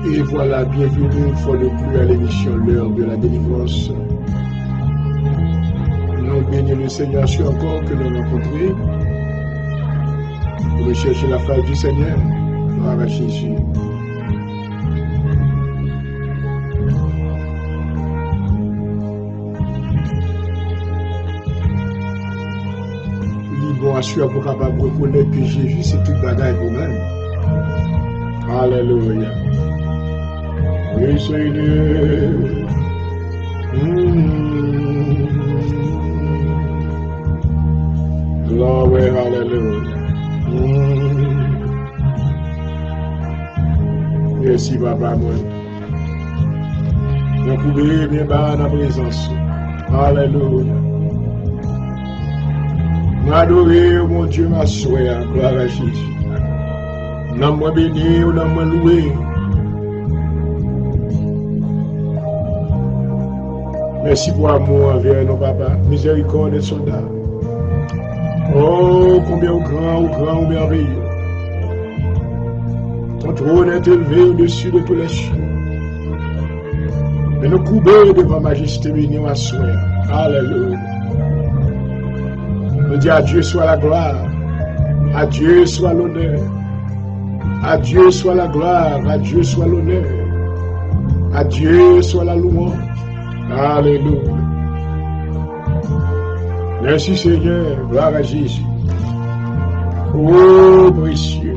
Et voilà, bienvenue une fois de plus à l'émission L'heure de la délivrance. Nous bénissons le Seigneur sur encore que nous rencontrons pour rechercher la face du Seigneur. Gloire à Jésus. Bon, assure pour capable de reconnaître que Jésus c'est toute bagaille pour même. Alléluia. Oui, Seigneur. Glory, alléluia. Merci, papa, moi. Nous pouvons bien bas dans la présence. Alléluia. M'adorer, mon Dieu, ma soeur, gloire à Jésus. N'a moi béni ou n'a moi loué. Merci pour l'amour envers nos papas, miséricorde et soldats. Oh, combien au grand, merveilleux. Ton trône est élevé au-dessus de tous les cieux. Mais nous courbons devant majesté bénie ma soeur. Alléluia. Nous disons à Dieu soit la gloire, à Dieu soit l'honneur, à Dieu soit la gloire, à Dieu soit l'honneur, à Dieu soit la louange. Alléluia. Merci Seigneur, gloire à Jésus. Oh précieux.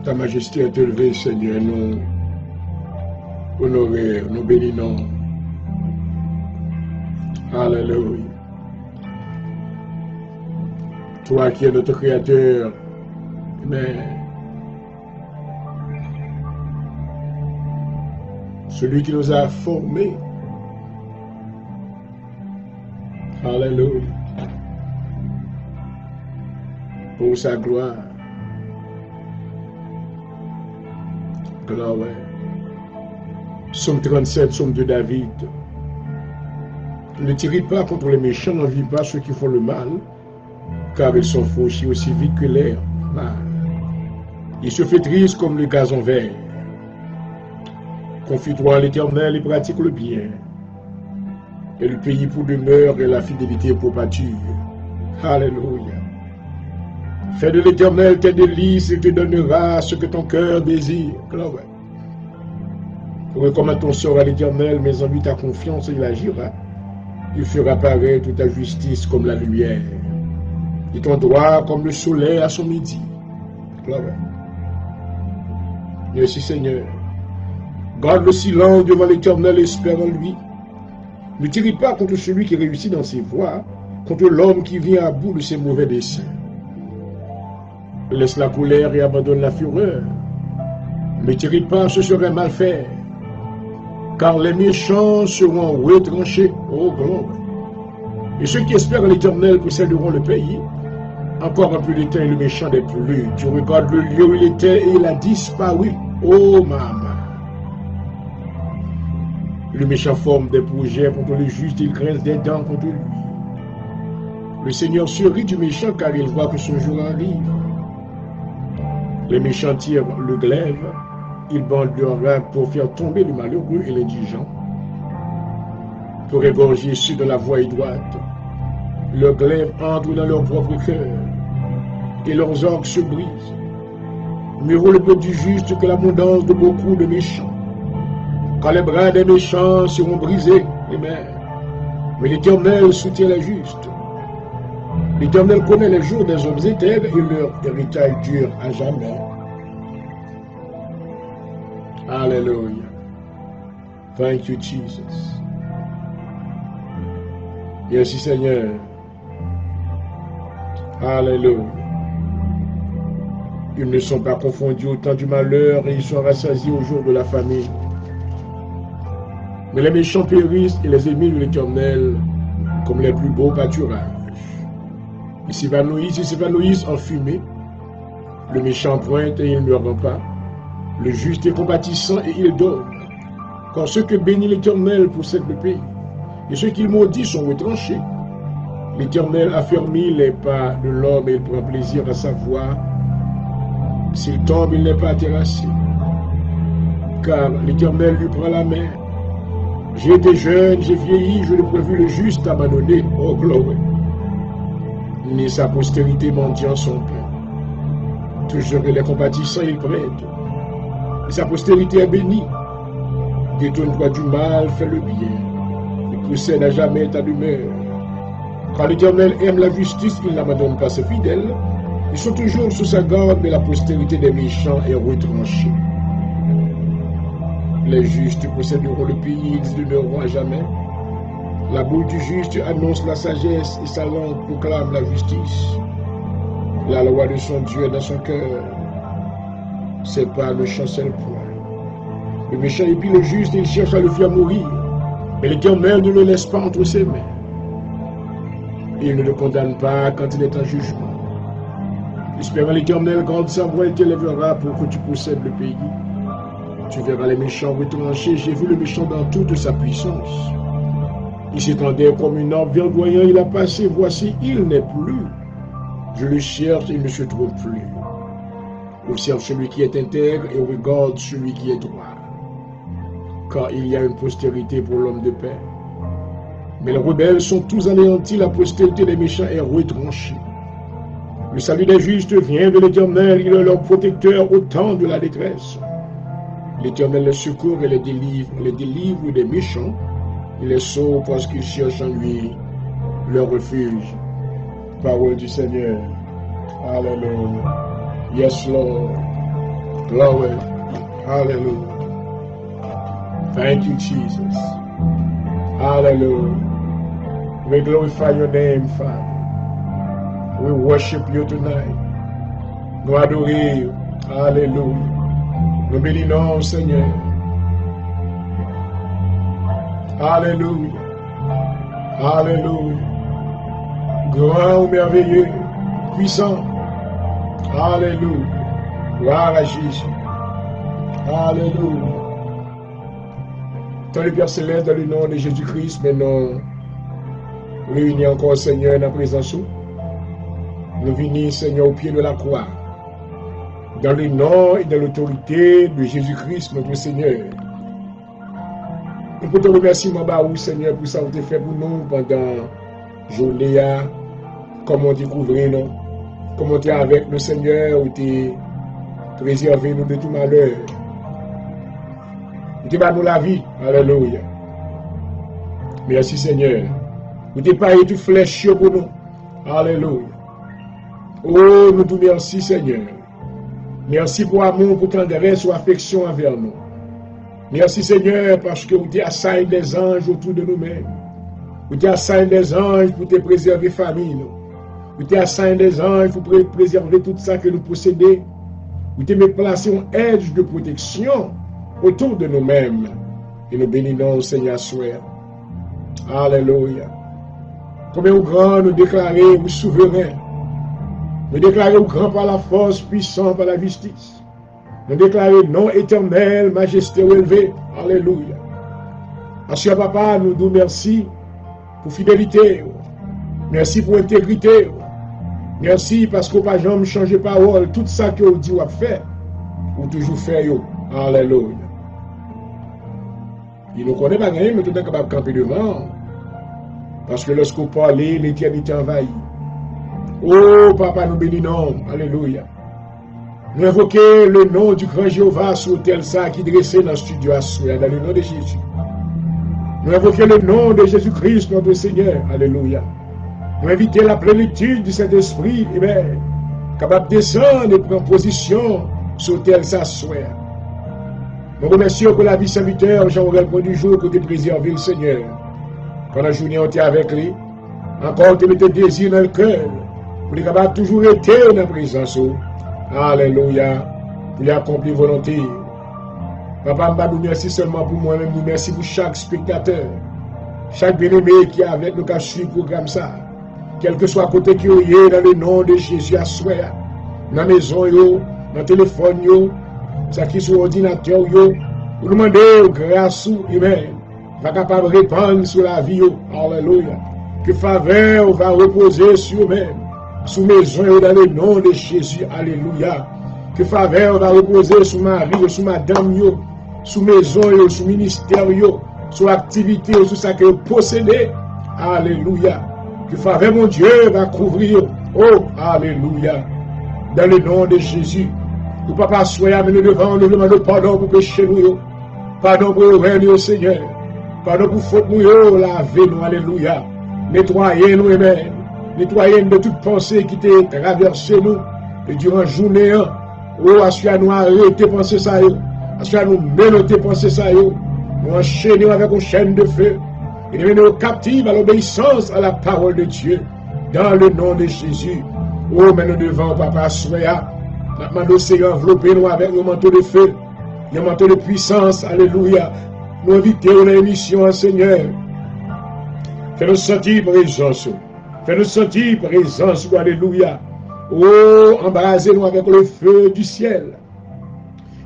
Ta majesté est élevée, Seigneur, nous honorons, nous bénissons. Alléluia. Toi qui es notre Créateur, mais celui qui nous a formés. Alléluia. Pour sa gloire. Gloire. Psaume 37, psaume de David. Ne tirez pas contre les méchants, n'envie pas ceux qui font le mal, car ils sont fauchés aussi vite que l'air. Ils se flétrissent comme le gazon vert. Confie-toi à l'Éternel et pratique le bien. Et le pays pour demeure et la fidélité pour pâture. Alléluia. Fais de l'Éternel tes délices et te donnera ce que ton cœur désire. Gloire. Recommande ton sort à l'Éternel, mais en lui ta confiance, il agira. Il fera paraître ta justice comme la lumière, et ton droit comme le soleil à son midi. Gloire. Merci Seigneur. Garde le silence devant l'Éternel, espère en lui. Ne tire pas contre celui qui réussit dans ses voies, contre l'homme qui vient à bout de ses mauvais desseins. Laisse la colère et abandonne la fureur. Ne tire pas, ce serait mal faire. Car les méchants seront retranchés. Oh, gloire. Et ceux qui espèrent l'Éternel posséderont le pays. Encore un peu de temps et le méchant n'est plus. Tu regardes le lieu où il était et il a disparu. Oh, maman. Le méchant forme des projets contre le juste, il grince des dents contre lui. Le Seigneur se rit du méchant car il voit que son jour arrive. Les méchants tirent le glaive, ils bandent leur rage pour faire tomber le malheureux et l'indigent, pour égorger ceux de la voie droite. Le glaive entre dans leur propre cœur, et leurs orgues se brisent. Mieux vaut le peu du juste que l'abondance de beaucoup de méchants. Quand les bras des méchants seront brisés, amen. Mais l'Éternel soutient les justes. L'Éternel connaît les jours des hommes éternels et leur héritage dure à jamais. Hallelujah. Thank you, Jesus. Merci, Seigneur. Hallelujah. Ils ne sont pas confondus au temps du malheur et ils sont rassasiés au jour de la famine. Mais les méchants périssent et les ennemis de l'Éternel comme les plus beaux pâturages. Ils s'évanouissent en fumée. Le méchant pointe et il ne rend pas. Le juste est compatissant et il donne. Car ceux que bénit l'Éternel possèdent le pays. Et ceux qu'il maudit sont retranchés. L'Éternel affermit les pas de l'homme et il prend plaisir à sa voie. S'il tombe, il n'est pas terrassé. Car l'Éternel lui prend la main. J'ai été jeune, j'ai vieilli, je n'ai pas vu le juste abandonné. Oh, gloire. Ni sa postérité mendiant son pain. Toujours il est compatissant, il prête. Et sa postérité est bénie. Détourne-toi du mal, fais le bien. Ne possède à jamais ta demeure. Quand l'Éternel aime la justice, il n'abandonne pas ses fidèles. Ils sont toujours sous sa garde, mais la postérité des méchants est retranchée. Les justes posséderont le pays, ils demeureront à jamais. La bouche du juste annonce la sagesse et sa langue proclame la justice. La loi de son Dieu est dans son cœur. Ses pas ne chancellent point. Le méchant épie le juste et il cherche à le faire mourir. Mais l'Éternel ne le laisse pas entre ses mains. Il ne le condamne pas quand il est en jugement. Espérant l'Éternel, garde sa voix et t'élèvera pour que tu possèdes le pays. Tu verras les méchants retranchés. J'ai vu le méchant dans toute sa puissance. Il s'étendait comme une arbre verdoyant. Il a passé. Voici, il n'est plus. Je le cherche, il ne se trouve plus. Observe celui qui est intègre et regarde celui qui est droit. Car il y a une postérité pour l'homme de paix. Mais les rebelles sont tous anéantis. La postérité des méchants est retranchée. Le salut des justes vient de l'Éternel. Il est leur protecteur au temps de la détresse. L'Éternel les secourt et les délivre des méchants. Il les sauve parce qu'ils cherchent en lui leur refuge. Parole du Seigneur. Alléluia. Yes, Lord. Glory. Hallelujah. Thank you, Jesus. Hallelujah. We glorify your name, Father. We worship you tonight. Nous adorons. Hallelujah. Nous bénissons, Seigneur. Alléluia. Alléluia. Grand, merveilleux, puissant. Alléluia. Gloire à Jésus. Alléluia. Dans le Père Céleste, dans le nom de Jésus-Christ, maintenant, réunis encore, Seigneur, dans la présence. Nous venons, Seigneur, au pied de la croix. Dans le nom et dans l'autorité de Jésus-Christ, notre Seigneur. Nous pouvons te remercier, mon Seigneur, pour ça que tu as fait pour nous pendant la journée, comment découvrir nous, comment tu es avec nous, Seigneur, où tu préservé nous de tout malheur. Tu as nous la vie. Alléluia. Merci, Seigneur. Où tu pas tout flèche pour nous. Alléluia. Oh, nous te remercions, Seigneur. Merci pour amour, pour tendresse ou affection envers nous. Merci Seigneur parce que vous t'es assigné des anges autour de nous-mêmes. Vous t'es assigné des anges pour te préserver famille. Vous t'es assigné des anges pour préserver tout ça que nous possédons. Vous t'es placé un edge de protection autour de nous-mêmes. Et nous bénissons Seigneur soir. Alléluia. Combien au grand nous déclarer, vous souverain. Nous déclarer au grand par la force, puissant par la justice. Nous déclarer non éternel, majesté élevée. Alléluia. Monsieur Papa, nous nous merci pour fidélité. Merci pour intégrité. Merci parce que pas jamais changer parole. Tout ça que vous dites ou fait, vous toujours fait. Alléluia. Il ne connaît pas rien, mais tout est capable de camper devant. Parce que lorsque vous parlez, l'éternité envahit. Oh, Papa, nous bénissons. Alléluia. Nous invoquons le nom du grand Jéhovah sur l'autel ça qui dressé dans le studio à soi, dans le nom de Jésus. Nous invoquons le nom de Jésus-Christ, notre Seigneur. Alléluia. Nous invitons la plénitude du Saint-Esprit, Amen, capable de descendre et prendre position sur l'autel ça soi. Nous remercions pour la vie serviteur, Jean-Aurel Point du jour, que tu préserves le Seigneur. Pendant la journée, on était avec lui. Encore, tu mettais désir dans le cœur. Pour les capables toujours été dans la présence. Alléluia. Pour y accomplir volonté. Papa, nous merci seulement pour moi-même. Nous merci pour chaque spectateur. Chaque bien-aimé qui est avec nous, qui a suivi le programme ça. Quel que soit côté qui est, dans le nom de Jésus, à soi. Dans la maison, dans le téléphone, ça qui sur l'ordinateur, pour demander grâce ou humaine. Va capable de répandre sur la vie. Alléluia. Que faveur va reposer sur eux-mêmes. Sous maison dans le nom de Jésus. Alléluia. Que faveur va reposer sur mari, sur madame, sous maison, sous ministère, sur activité, sur ça que vous possédez. Alléluia. Que faveur, mon Dieu, va couvrir. Oh, alléluia. Dans le nom de Jésus. Pour papa soyez amené devant, nous demandons pardon pour péché nous. Pardon pour nous, Seigneur. Pardon pour faute nous, lavez-nous, alléluia. Nettoyez-nous, amen. Nettoyez-nous de toute pensée qui t'a traversé nous. Et durant la journée, oh, assure-nous arrêter de penser ça, assure-nous ménoter penser ça, nous enchaîner avec une chaîne de feu. Et nous mener captifs à l'obéissance à la parole de Dieu. Dans le nom de Jésus. Oh, mais nous devant, papa, soya. Maintenant, Seigneur, enveloppez-nous avec un manteau de feu, un manteau de puissance, alléluia. Nous invitons l'émission, Seigneur. Fais-nous sentir présence. Fais-nous sentir présence, alléluia. Oh, embrasez-nous avec le feu du ciel.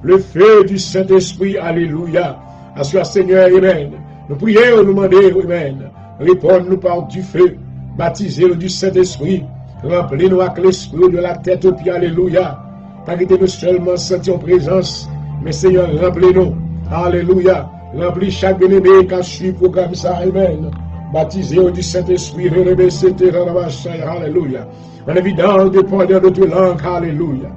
Le feu du Saint-Esprit, alléluia. Assure, Seigneur, amen. Nous prions, nous demandons, amen. Réponds-nous par du feu. Baptisez-nous du Saint-Esprit. Remplis-nous avec l'esprit de la tête aux pieds, alléluia. Pas que nous seulement sentions présence, mais Seigneur, remplis-nous. Alléluia. Remplis chaque bien-aimé qui a suivi le programme ça, amen. Baptisé du Saint-Esprit, alléluia. En évidence, dépendant de toute langue, alléluia.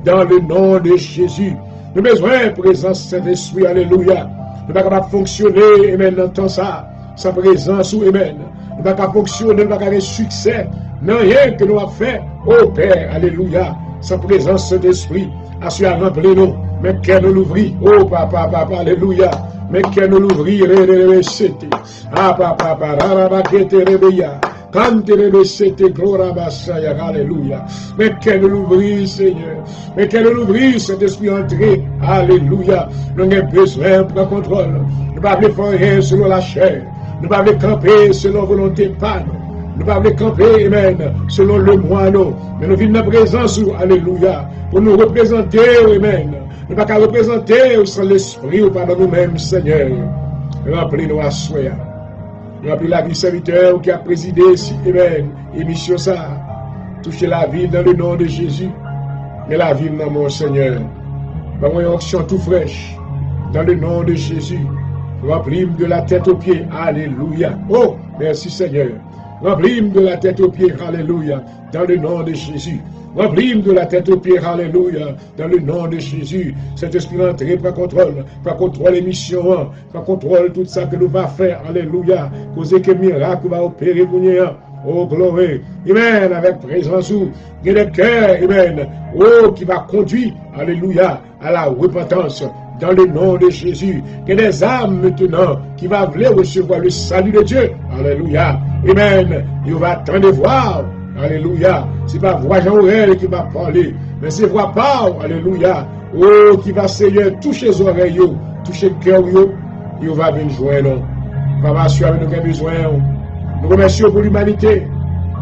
Dans le nom de Jésus, nous avons besoin de présence Saint-Esprit, alléluia. Nous ne pouvons pas fonctionner, amen, dans tout ça, sans présence, ou amen. Nous ne pouvons pas fonctionner, nous ne pouvons pas avoir succès. Non, rien que nous avons fait, ô Père, alléluia, sans présence Saint-Esprit, assure remplis-nous, mais qu'elle nous l'ouvrit, ô papa, alléluia. Mais qu'elle nous l'ouvrit, ah papa, quand alléluia. Mais qu'elle nous l'ouvrit, Seigneur. Mais qu'elle nous l'ouvrit, cet esprit entré, alléluia. Nous avons besoin de prendre contrôle. Nous ne pouvons pas faire rien selon la chair. Nous ne pouvons pas camper selon la volonté pas. Nous ne pouvons pas camper, amen, selon le moineau. Mais nous vivons dans la présence, alléluia, pour nous représenter, amen. Nous ne pouvons pas représenter sans l'esprit ou par nous-mêmes, Seigneur. Remplis-nous à soi. Remplis la vie serviteur qui a présidé, amen, émission ça. Touchez la vie dans le nom de Jésus. Mais la vie dans mon Seigneur. Par une action tout fraîche. Dans le nom de Jésus. Remplis-moi de la tête aux pieds. Alléluia. Oh, merci Seigneur. Remplis-moi de la tête aux pieds. Alléluia. Dans le nom de Jésus. Remplis-moi de la tête aux pieds, alléluia, dans le nom de Jésus. Cet esprit entré, prend contrôle l'émission, prend contrôle tout ça que nous va faire, alléluia. Causer que miracle va opérer pour nous. Oh, gloire, amen, avec présence, il y a des cœurs, amen, oh, qui va conduire, alléluia, à la repentance. Dans le nom de Jésus, que des âmes maintenant qui va vouloir recevoir le salut de Dieu, alléluia, amen, il va attendre voir. Alléluia. C'est pas voix Jean-Aurel qui va parler, mais c'est voix Paul, alléluia. Oh, qui va Seigneur toucher les oreilles, toucher le cœur, il va venir joindre. Papa, si nous avons besoin, nous remercions pour l'humanité.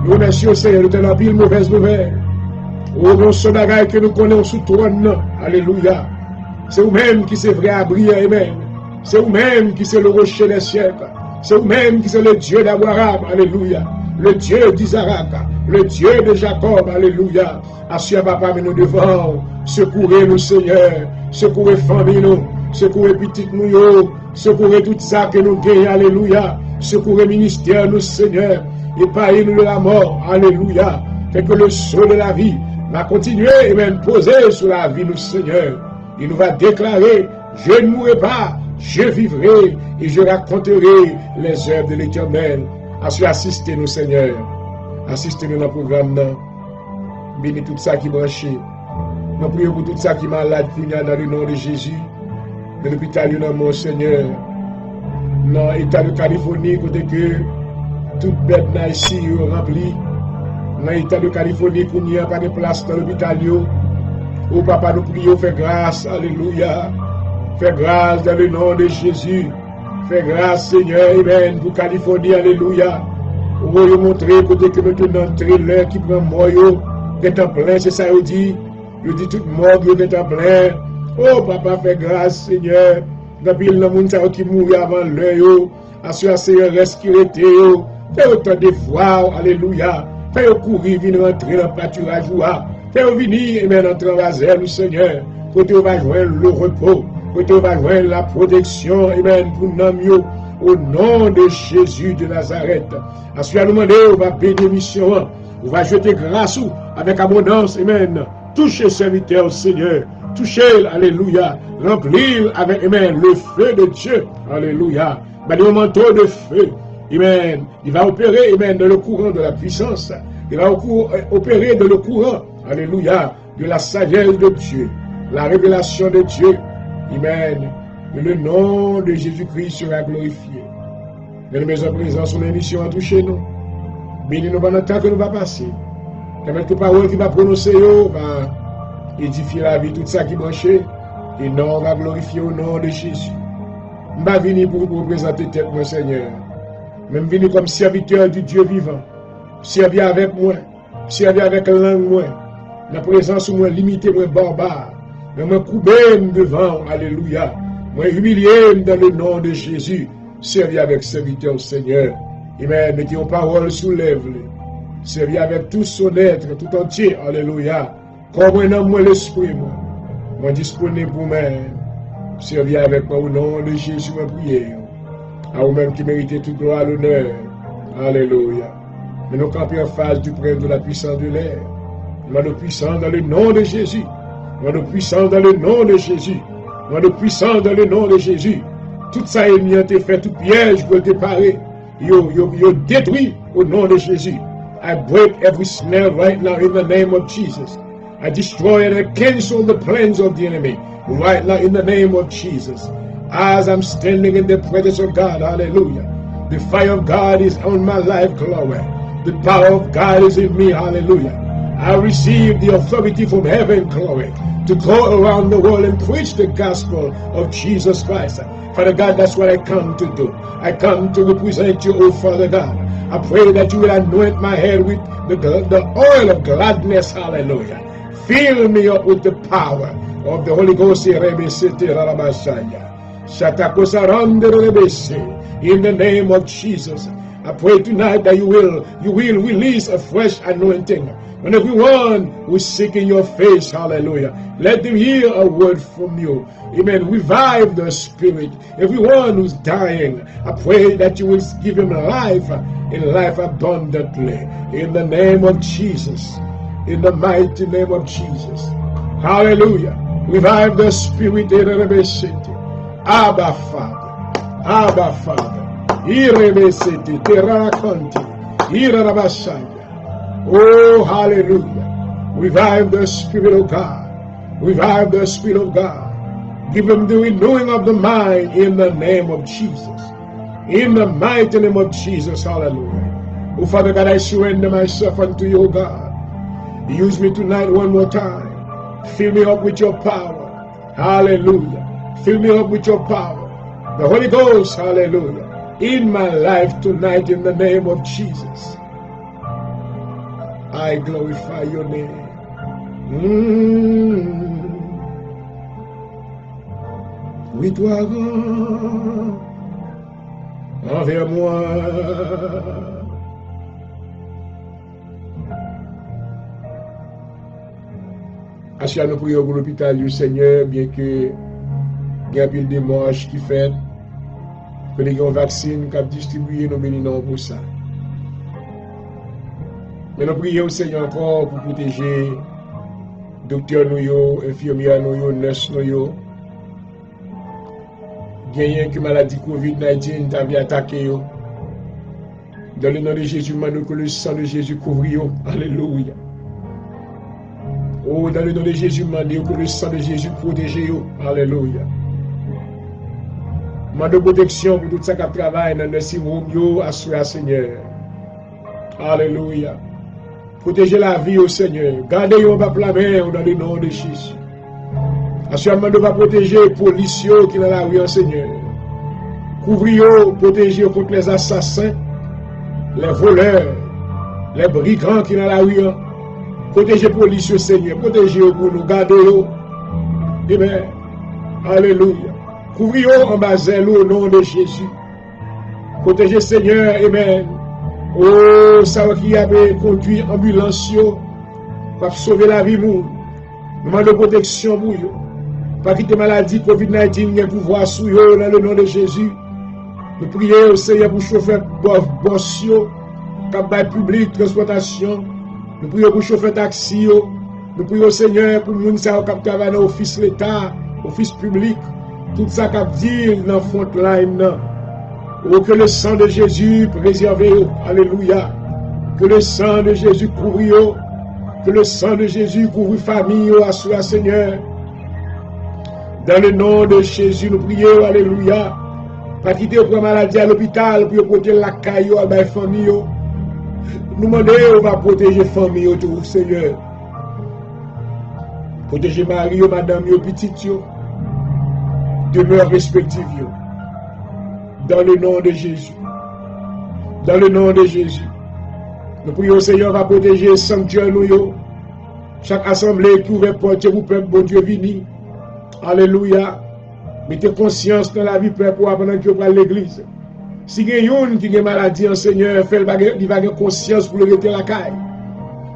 Nous remercions Seigneur de tenir pile mauvaise nouvelle. Oh, non, ce bagage que nous connaissons sous trône, alléluia. C'est vous-même qui c'est vrai à briller, amen. C'est vous-même qui c'est le rocher des siècles. C'est vous-même qui c'est le Dieu d'Abraham, alléluia. Le Dieu d'Isaac, le Dieu de Jacob, alléluia. Assure papa, mais nous devons secourir nous, Seigneur, secourir famille nous, secourir petit nous, secourir tout ça que nous gagnons, alléluia. Secourir ministère nous, Seigneur, et épargne nous de la mort, alléluia. Fait que le sceau de la vie va continuer et même poser sur la vie nous, Seigneur. Il nous va déclarer, je ne mourrai pas, je vivrai et je raconterai les œuvres de l'Éternel. Assistez-nous, Seigneur. Assistez-nous dans le programme. Bénis tout ça qui est branché. Nous prions pour tout ça qui est malade, dans le nom de Jésus. de l'hôpital, mon Seigneur, dans l'État de Californie, côté que toute bête ici est remplie. Dans l'État de Californie, qu'on n'y a pas de place dans l'hôpital. Oh papa, nous prions, fais grâce, alléluia. Fais grâce dans le nom de Jésus. Fais grâce, Seigneur, amen, pour Californie, alléluia. Vous voyez montrer côté que maintenant, trailer qui prend mort, est en plein, c'est ça, il dit. Il dit tout mort, il est en plein. Oh papa, fais grâce, Seigneur. Depuis le monde qui mourit avant l'heure, assure Seigneur, respirer, fais autant de voir, alléluia. Fais courir, venir rentrer dans le pâturage, fais venir, amen, entrer dans la zèle, Seigneur. Côté on va joindre le repos, côté on va joindre la protection, amen, pour nous, au nom de Jésus de Nazareth. Assure nous demander, on va bénir mission, on va jeter grâce avec abondance, amen. Touchez serviteur, Seigneur. Touchez, alléluia. Remplir avec, amen, le feu de Dieu, alléluia. Le manteau de feu, amen. Il va opérer, amen, dans le courant de la puissance. Il va opérer dans le courant, alléluia, de la sagesse de Dieu, la révélation de Dieu, amen. Le nom de Jésus-Christ sera glorifié. Mes en présence, son émission a touché nous. Bénis-nous pendant le temps que nous va passer. Quelques paroles qui va prononcer, va édifier la vie, tout ça qui branché. Et non, on va glorifier au nom de Jésus. Je ne vais pas venir pour vous représenter tête, mon Seigneur. Je vais venir comme serviteur du Dieu vivant. Servir avec moi. Servir avec la langue moi. La présence moi limitée, moi barbare. Mais moi couper devant. Alléluia. Moi humilié dans le nom de Jésus. Servir avec serviteur Seigneur. Amen. Mettez vos paroles sous lèvres. Servir avec tout son être, tout entier. Alléluia. Comme un homme, l'esprit, moi disponible pour moi. Servir avec moi au nom de Jésus, ma prière. À vous-même qui méritez toute gloire, l'honneur. Alléluia. Mais nous campons en face du prêtre de la puissance de l'air. Nous de puissance dans le nom de Jésus. Nous de puissance dans le nom de Jésus. Nous de puissance dans le nom de Jésus. Tout ça est mis en te fait, tout piège pour te parer. Yo détruit au nom de Jésus. I break every snare right now in the name of Jesus. I destroy and I cancel the plans of the enemy right now in the name of Jesus. As I'm standing in the presence of God, hallelujah. The fire of God is on my life, glory. The power of God is in me, hallelujah. I receive the authority from heaven, glory, to go around the world and preach the gospel of Jesus Christ. Father God, that's what I come to do. I come to represent you, oh Father God. I pray that you will anoint my head with the oil of gladness, hallelujah. Fill me up with the power of the Holy Ghost. In the name of Jesus, I pray tonight that you will release a fresh anointing. When everyone who is seeking your face, hallelujah, let them hear a word from you. Amen. Revive the spirit. Everyone who's dying, I pray that you will give him life and life abundantly. In the name of Jesus. In the mighty name of Jesus. Hallelujah. Revive the spirit. Abba Father. Abba Father. Oh, hallelujah. Revive the Spirit of God. Revive the Spirit of God. Give them the renewing of the mind in the name of Jesus. In the mighty name of Jesus. Hallelujah. Oh, Father God, I surrender myself unto you, God. Use me tonight one more time. Fill me up with your power. Hallelujah. Fill me up with your power. The Holy Ghost, hallelujah, in my life tonight in the name of Jesus. I glorify your name. Oui, toi, envers moi. Assis à nous prions pour l'hôpital du Seigneur, bien que il y a des démarches qui fait, que les gens vaccins qui ont distribué, nous bénissons pour ça. Mais nous prions au Seigneur encore pour protéger docteurs, infirmières, nurses, gagner que maladie COVID-19 t'avait attaqué. Dans le nom de Jésus, nous que le sang de Jésus couvre. Alléluia. Oh, dans le nom de Jésus, que le sang de Jésus protège. Alléluia. Demande protection pour tout ça qui travaille dans le Simon, assure Seigneur. Alléluia. Protégez la vie au Seigneur. Gardez-vous pas la main dans le nom de Jésus. Assurément, de va protéger les policiers qui sont dans la rue, Seigneur. Couvrez-vous, protégez contre les assassins, les voleurs, les brigands qui sont dans la rue. Protégez les policiers, Seigneur. Protégez-vous pour nous, gardez-vous. Amen. Alléluia. Couvrez-vous en bas au nom de Jésus. Protégez, Seigneur. Amen. Oh, ça qui avait conduit ambulance pour sauver la vie, nous. Demande de protection pour vous. Pas quitter maladie COVID-19, il pouvoir sur eux dans le nom de Jésus. Nous prions au Seigneur pour chauffer bossio, cabaye public, transportation. Nous prions pour chauffer taxi. Nous prions au Seigneur pour nous qui travaillent dans l'office de l'État, office public. Tout ça qui dit dans la frontline. Oh, que le sang de Jésus préserve. Alléluia. Que le sang de Jésus couvre. Que le sang de Jésus couvre famille. Assure Seigneur. Dans le nom de Jésus, nous prions. Alléluia. Pas quitter pour maladie à l'hôpital pour protéger la caillou à la famille. Nous demandons, on va protéger la famille, tout, Seigneur. Protéger Marie, madame, petite, demeure respective. Dans le nom de Jésus. Dans le nom de Jésus. Nous prions, Seigneur, va protéger le sanctuaire, nous. Chaque assemblée qui ouvre porte pour peuple, bon Dieu, vini. Alléluia. Mettez conscience dans la vie, peuple, pendant que vous parlez de l'église. Si il y a une qui a maladie, un Seigneur, il va avoir conscience pour le rester la caille.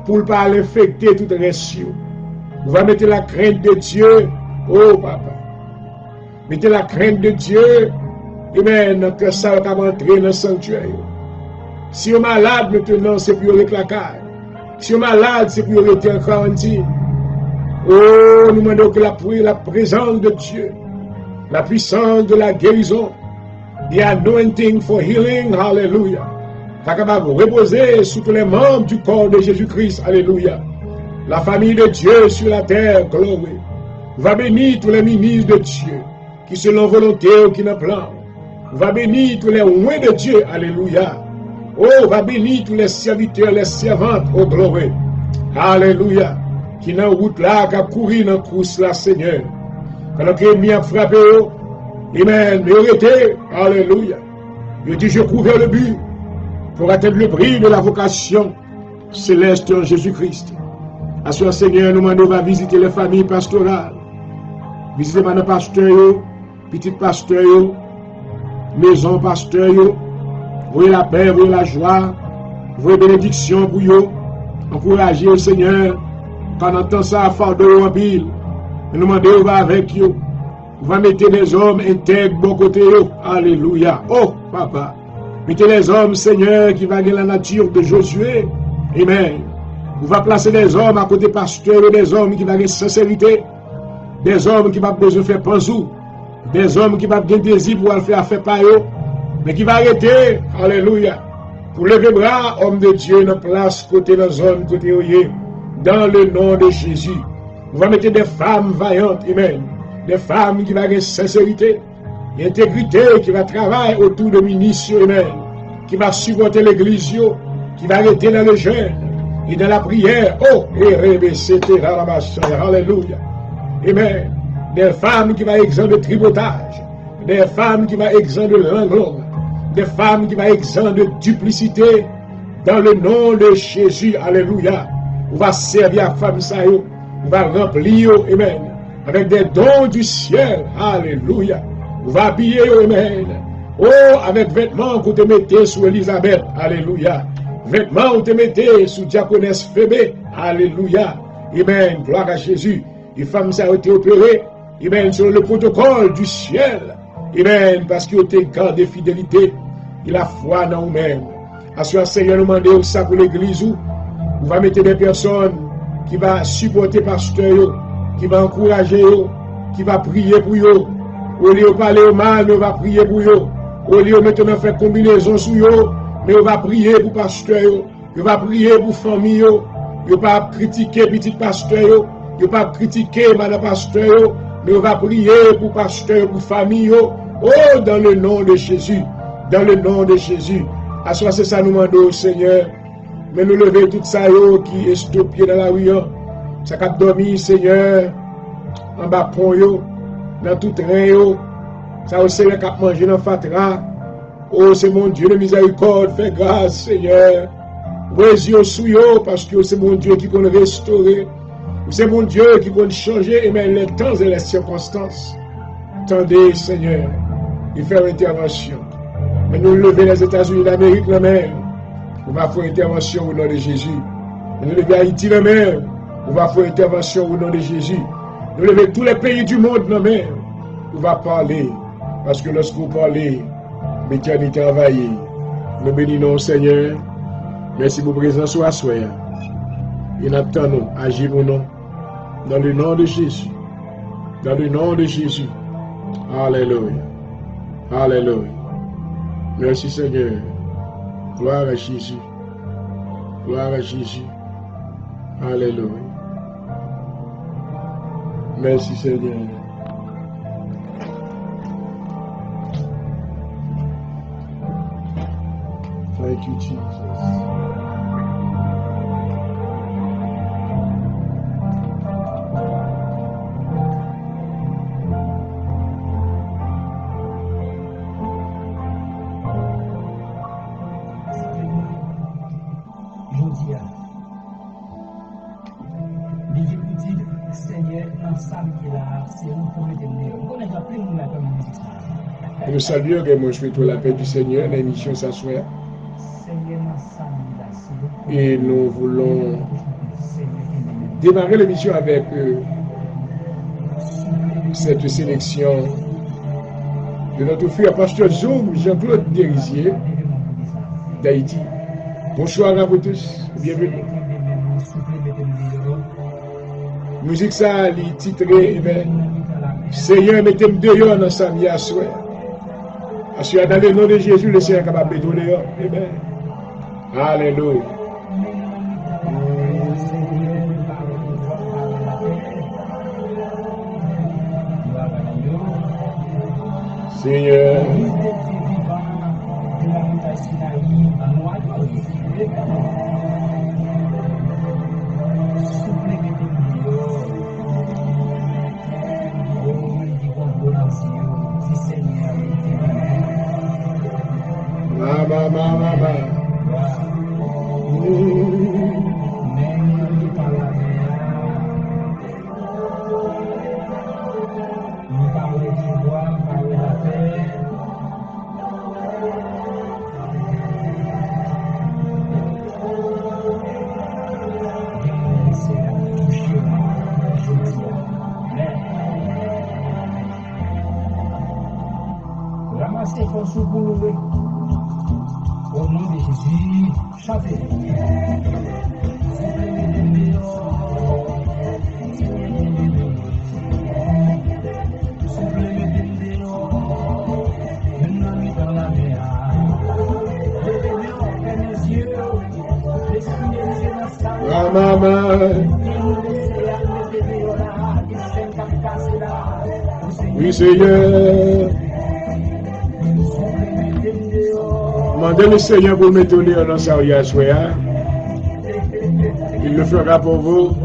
Pour ne pas l'infecter tout le reste. Vous va mettre la crainte de Dieu. Oh, papa. Mettez la crainte de Dieu. Amen. Que ça va entrer dans le sanctuaire. Si vous êtes malade maintenant, c'est pour rester la caille. Si vous êtes malade, c'est pour rester en quarantaine. Oh, nous demandons que la présence de Dieu, la puissance de la guérison, the anointing for healing, hallelujah, va capable reposer sur tous les membres du corps de Jésus-Christ, alléluia. La famille de Dieu sur la terre, gloire. Va bénir tous les ministres de Dieu, qui selon volonté ou qui n'ont plan. Va bénir tous les oints de Dieu, alléluia. Oh, va bénir tous les serviteurs, les servantes, oh gloire. Alléluia. Qui dans la route là, qui a couru dans la course là, Seigneur. Quand l'ennemi a frappé, amen, mais arrêtez, alléluia. Je dis, je cours vers le but pour atteindre le prix de la vocation céleste en Jésus-Christ. À ce Seigneur, nous demandons va visiter les familles pastorales. Visiter les pasteurs, petits pasteurs, maison pasteurs, voyez la paix, voyez la joie, voyez bénédiction pour eux. Encouragez le Seigneur. Pendant temps ça, fardeau en pile. Nous demandons va avec eux. On va mettre des hommes intègres bon côté. Alléluia. Oh, papa. Mettez les hommes, Seigneur, qui va gagner la nature de Josué. Amen. On va placer des hommes à côté pasteur, des hommes qui vont gagner sincérité. Des hommes qui vont besoin de faire panzou. Des hommes qui vont gagner désir pour faire affaire par eux. Mais qui va arrêter. Alléluia. Pour lever bras, homme de Dieu, dans place, côté, dans zone, côté, dans le nom de Jésus. On va mettre des femmes vaillantes, amen. Des femmes qui vont avoir sincérité, intégrité, qui va travailler autour de ministres, amen. Qui va supporter l'église, qui va arrêter dans le jeûne et dans la prière. Oh, alléluia. Amen. Des femmes qui vont exempt de tripotage. Des femmes qui vont exempt de langue. Des femmes qui vont exempt de duplicité. Dans le nom de Jésus, alléluia. On va servir à la femme ça, on va remplir, amen, avec des dons du ciel, alléluia. On va habiller, amen. Oh, avec vêtements que vous te mettez sur Elisabeth, alléluia. Vêtements que vous te mettez sur Diaconesse Phébé, alléluia. Amen, gloire à Jésus. Les femmes ça ont été opérées, amen, sur le protocole du ciel, amen, parce qu'ils ont été gardés de fidélité et la foi dans nous-mêmes. À ce Seigneur nous demande ça pour l'église où on va mettre des personnes qui vont supporter pasteur, qui vont encourager, qui vont prier pour eux. Au lieu de parler au mal, mais on va prier pour eux. Au lieu de maintenant faire combinaison sur eux, mais on va prier pour pasteur, on va prier pour famille, on ne va pas critiquer petit pasteur, on ne va pas critiquer madame pasteur, mais on va prier pour pasteur, pour famille, Oh, dans le nom de Jésus. Dans le nom de Jésus. À soi, c'est ça nous demandons, Seigneur. Mais nous lever tout ça qui est stoppé dans la rue. Ça cap dormi, Seigneur. En bas pont yo. Dans tout train yo. Ça au Seigneur cap manger dans fatra. Oh, c'est mon Dieu de miséricorde. Fais grâce, Seigneur. Yeux sous yo, parce que c'est mon Dieu qui peut restaurer. C'est mon Dieu qui peut changer et mettre les temps et les circonstances. Attendez, Seigneur, et faire intervention. Mais nous lever les États-Unis d'Amérique, la mer. On va faire intervention au nom de Jésus. Nous lever Haïti, la mer. On va faire intervention au nom de Jésus. Nous lever tous les pays du monde, la mer. On va parler. Parce que lorsque vous parlez, l'éternité envahie. Nous bénissons, Seigneur. Merci pour votre présence à soi. Et nous attendons, agir pour nous. Dans le nom de Jésus. Dans le nom de Jésus. Alléluia. Alléluia. Merci Seigneur. Gloire à Jésus. Gloire à Jésus. Alléluia. Merci Seigneur. Thank you, Jesus. Nous saluons que moi je fais la paix du Seigneur, l'émission s'assoit. Et nous voulons démarrer l'émission avec cette sélection de notre frère pasteur Jean-Claude Derisier d'Haïti. Bonsoir à vous tous, bienvenue. Musique ça, les titré, Seigneur, mettez-moi dehors dans sa vie à souhait. Parce que dans le nom de Jésus, le Seigneur est capable de donner. Amen. Alléluia. Seigneur. Ramassez vos sous pour louer. Au nom de Jésus, chantez. Oui, Seigneur. Demandez le Seigneur pour mettre dans sa vie à soi. Il le fera pour vous.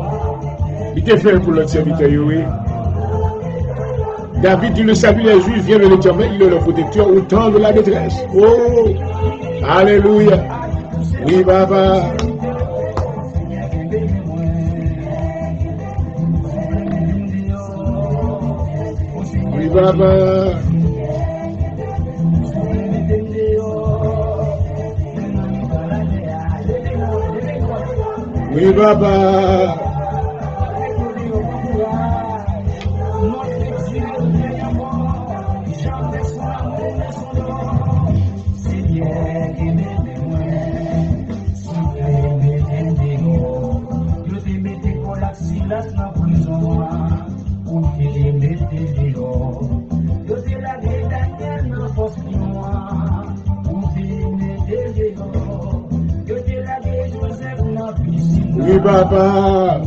Il te fait pour l'autre serviteur. David, il le salue les Juifs, vient de l'Éternel, il est le protecteur au temps de la détresse. Oh, alléluia. Oui, Papa. Oui, Papa. Oui, Papa. Oui, Papa.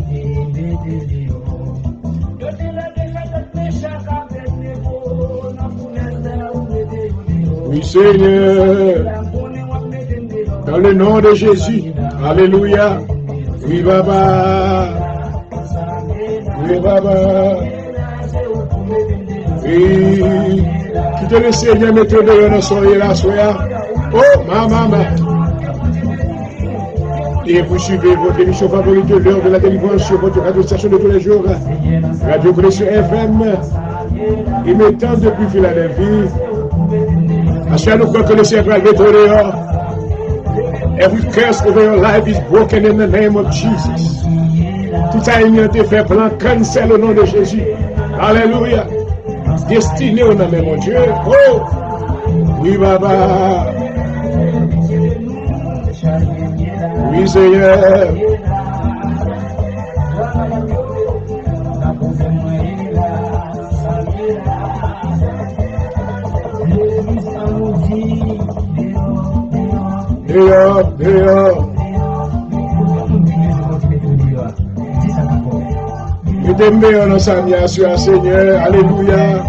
Oui, Seigneur. Dans le nom de Jésus. Alléluia. Oui, Baba. Oui, Baba. Oui. Quittez le Seigneur, mettez de dans son là, soya. Oh, maman. Et vous suivez votre émission favorite, l'heure de la délivrance sur votre radio-station de tous les jours. Radio Connexion FM. Il m'étend depuis Philadelphie. Parce que nous croyons que le Seigneur va être dehors. Every curse over your life is broken in the name of Jesus. Tout a été fait plan, cancel au nom de Jésus. Alléluia. Destiné au nom de mon Dieu. Oh, oui, Baba. Oui, Seigneur. Dehors. Mettez-moi dans sa mission, Seigneur. Alléluia.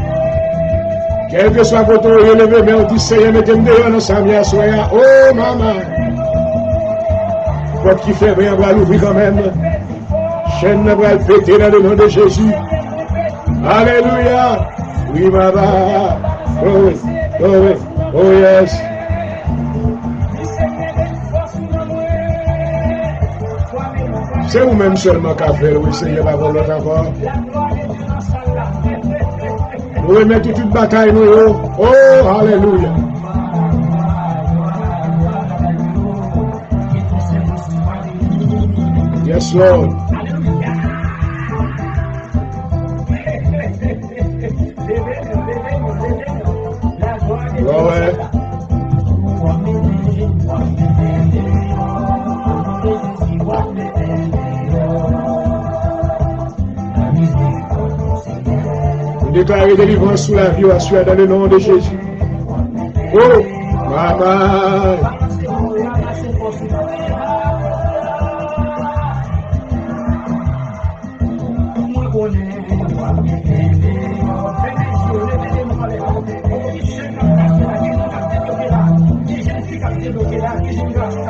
Quel que soit votre relevé, mais on dit Seigneur, mettez-moi dans sa mission. Oh, maman. Votre qui fait rien, on va l'ouvrir quand même. Chaîne va le péter dans le nom de Jésus. Alléluia. Oui, maman. Oh, yes. C'est vous-même seulement qu'à faire, oui, Seigneur, pas pour l'autre encore. Vous remettez toute bataille, nous, oh, alléluia. Yes, Lord. Glory. Déclarer délivrance sous la violation dans le nom de Jésus. Oh, maman.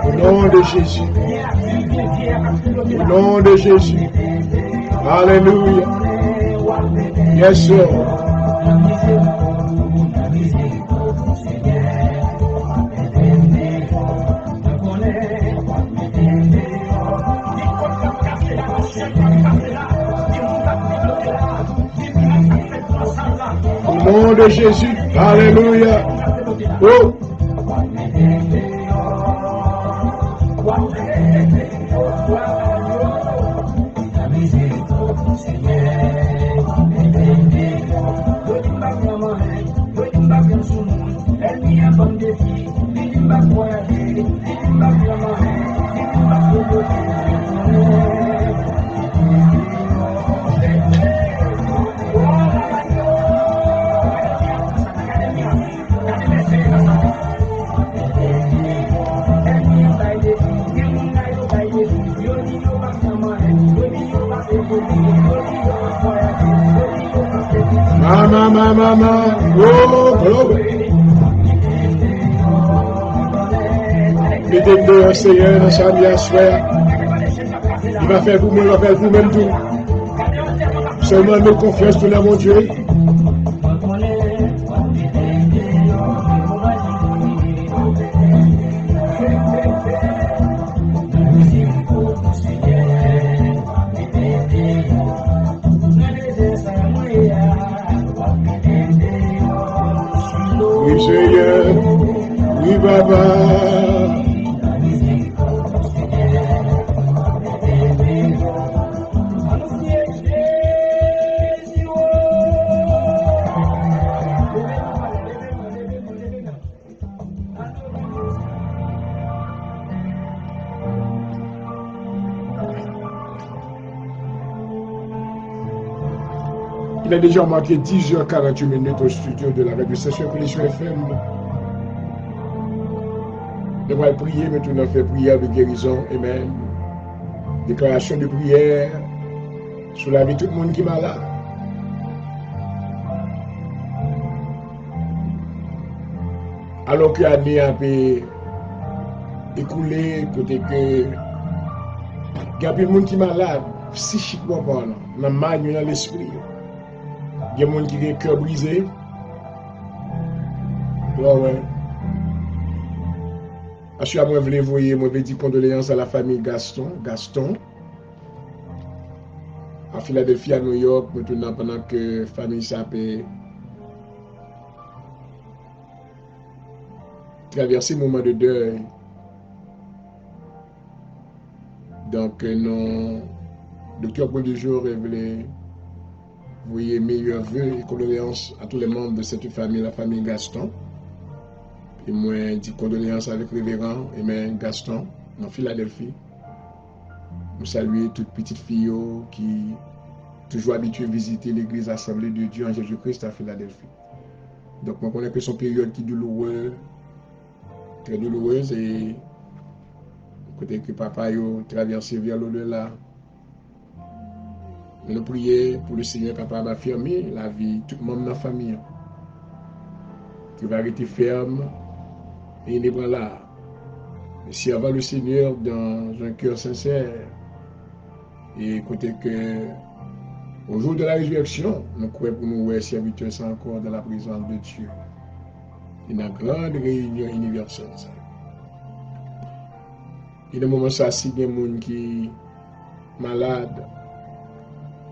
Au nom de Jésus. Au nom de Jésus. Alléluia. Yes, sir. Au nom de Jésus. Alléluia. Oh. Mama, oh, glory. Mettez-nous un Seigneur dans sa vie à soir. Il va faire vous-même, il va faire vous-même tout. Seulement nous confiance tout là, mon Dieu. Oui, Seigneur. Oui, Baba. Il est déjà marqué 10h48 au studio de la radio-station Connexion FM. Nous allons prier, maintenant faire prière de guérison. Amen. Déclaration de prière sur la vie de tout le monde qui est malade. Alors que l'année a pu écouler, côté que il y a des gens qui sont malades, psychiquement parlant, dans le mal, dans l'esprit. Il y a des gens qui ont le cœur brisé. Ouais. Parce que moi, je voulais dire condoléances à la famille Gaston. À Philadelphie, à New York, maintenant, pendant que la famille s'appelle traverser un moment de deuil. Donc, non, le cœur pour du jour, je voulais vous voyez meilleurs vœux et condoléances à tous les membres de cette famille, la famille Gaston. Et moi, dis condoléances avec le révérend Aimé Gaston, en Philadelphie. Nous saluons toutes petites filles qui toujours habituées à visiter l'église Assemblée de Dieu en Jésus-Christ à Philadelphie. Donc, moi, je connais que son période qui est douloureuse, très douloureuse, et côté que papa a traversé vers l'au-delà. Nous prions pour le Seigneur capable d'affirmer la vie, tout le monde dans la famille, qui va rester ferme et inébranlable. Et si avant le Seigneur dans un cœur sincère, et côté que au jour de la résurrection, nous croyons pour nous serviteurs sans encore dans la présence de Dieu. Une grande réunion universelle. Et dans le moment ça, si il y a des gens qui sont malades,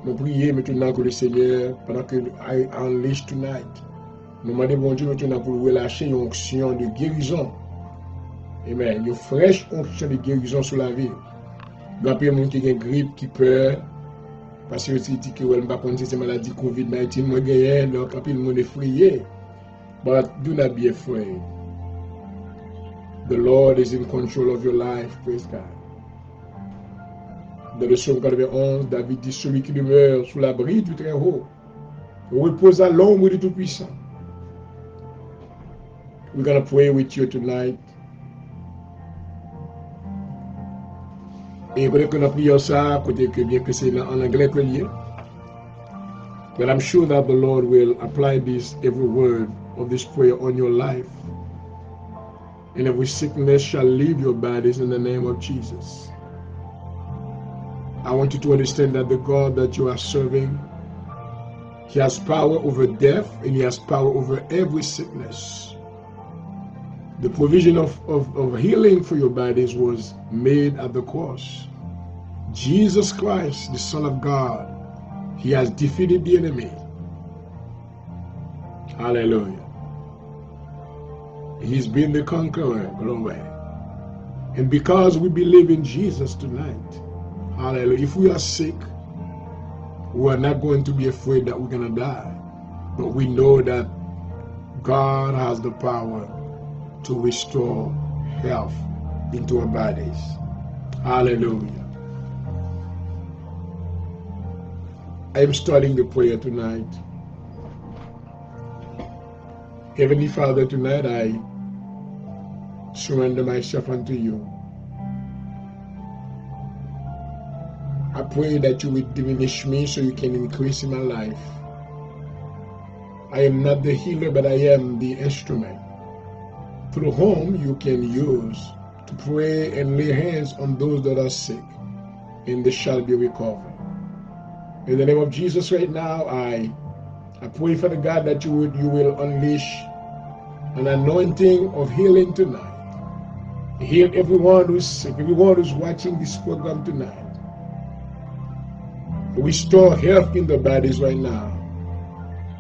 nous prions maintenant que le Seigneur, pendant que I unleash tonight, nous demandons bon Dieu maintenant pour relâcher une onction de guérison. Amen. Une fraîche onction de guérison sur la vie. Il y a des gens qui ont une grippe, qui peur, parce que si tu ne sais pas si c'est maladie COVID-19, moi gagné, donc il y a des effrayés. But do not be afraid. The Lord is in control of your life. Praise God. Dans le psaume 91, David dit, celui qui demeure sous l'abri du Très-Haut repose à l'ombre du Tout-Puissant. We're going to pray with you tonight. Et peut-être que nous prions ça, côté que bien que c'est en anglais que lié. But I'm sure that the Lord will apply this, every word of this prayer on your life. And every sickness shall leave your bodies in the name of Jesus. I want you to understand that the God that you are serving, He has power over death and He has power over every sickness. The provision of healing for your bodies was made at the cross. Jesus Christ, the Son of God, He has defeated the enemy. Hallelujah. He's been the conqueror, glory. And because we believe in Jesus tonight, hallelujah, if we are sick, we are not going to be afraid that we're going to die. But we know that God has the power to restore health into our bodies. Hallelujah. I am starting the prayer tonight. Heavenly Father, tonight I surrender myself unto you. I pray that you will diminish me so you can increase in my life. I am not the healer, but I am the instrument through whom you can use to pray and lay hands on those that are sick, and they shall be recovered. In the name of Jesus right now, I pray, Father God, that you will unleash an anointing of healing tonight. Heal everyone who's sick, everyone who's watching this program tonight. Restore health in their bodies right now.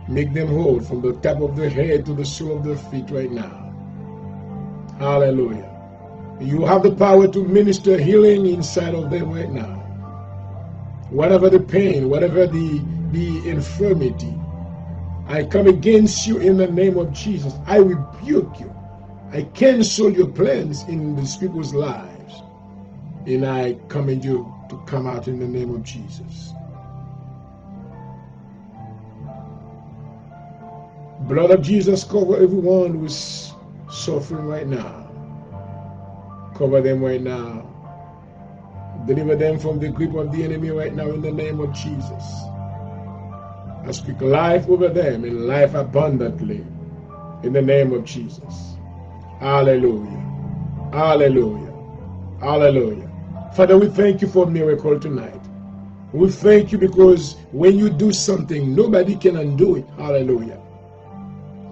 Make them whole from the top of their head to the sole of their feet right now. Hallelujah. You have the power to minister healing inside of them right now. Whatever the pain, whatever the infirmity, I come against you in the name of Jesus. I rebuke you. I cancel your plans in these people's lives. And I command you to come out in the name of Jesus. Blood of Jesus, cover everyone who's suffering right now. Cover them right now. Deliver them from the grip of the enemy right now in the name of Jesus. I speak life over them and life abundantly in the name of Jesus. Hallelujah. Hallelujah. Hallelujah. Father, we thank you for a miracle tonight. We thank you because when you do something, nobody can undo it. Hallelujah.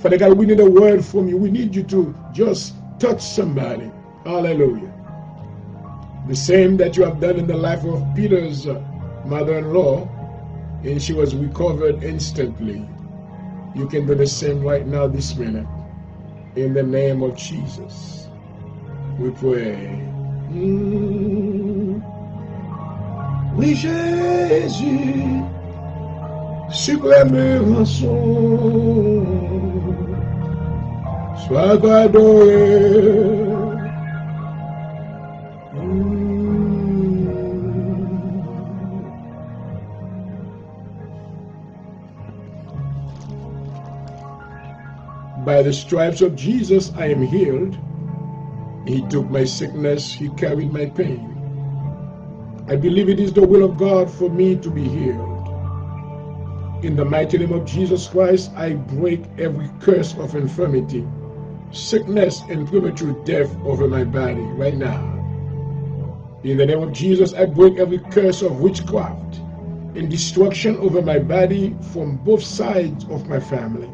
Father God, we need a word from you. We need you to just touch somebody. Hallelujah. The same that you have done in the life of Peter's mother-in-law, and she was recovered instantly. You can do the same right now, this minute. In the name of Jesus, we pray. Oui, Jésus, suprême rançon, sois adoré. By the stripes of Jesus, I am healed. He took my sickness, he carried my pain. I believe it is the will of God for me to be healed. In the mighty name of Jesus Christ, I break every curse of infirmity, sickness, and premature death over my body right now. In the name of Jesus, I break every curse of witchcraft and destruction over my body from both sides of my family.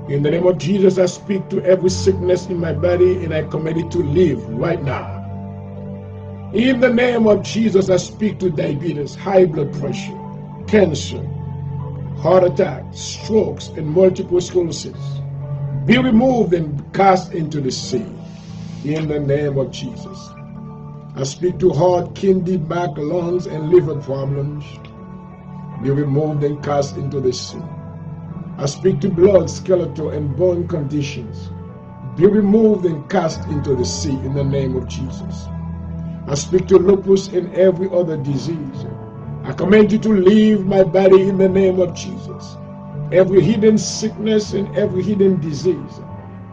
In the name of Jesus, I speak to every sickness in my body and I command it to leave right now. In the name of Jesus, I speak to diabetes, high blood pressure, cancer, heart attack, strokes, and multiple sclerosis. Be removed and cast into the sea. In the name of Jesus. I speak to heart, kidney, back, lungs, and liver problems. Be removed and cast into the sea. I speak to blood, skeletal, and bone conditions. Be removed and cast into the sea in the name of Jesus. I speak to lupus and every other disease. I command you to leave my body in the name of Jesus. Every hidden sickness and every hidden disease,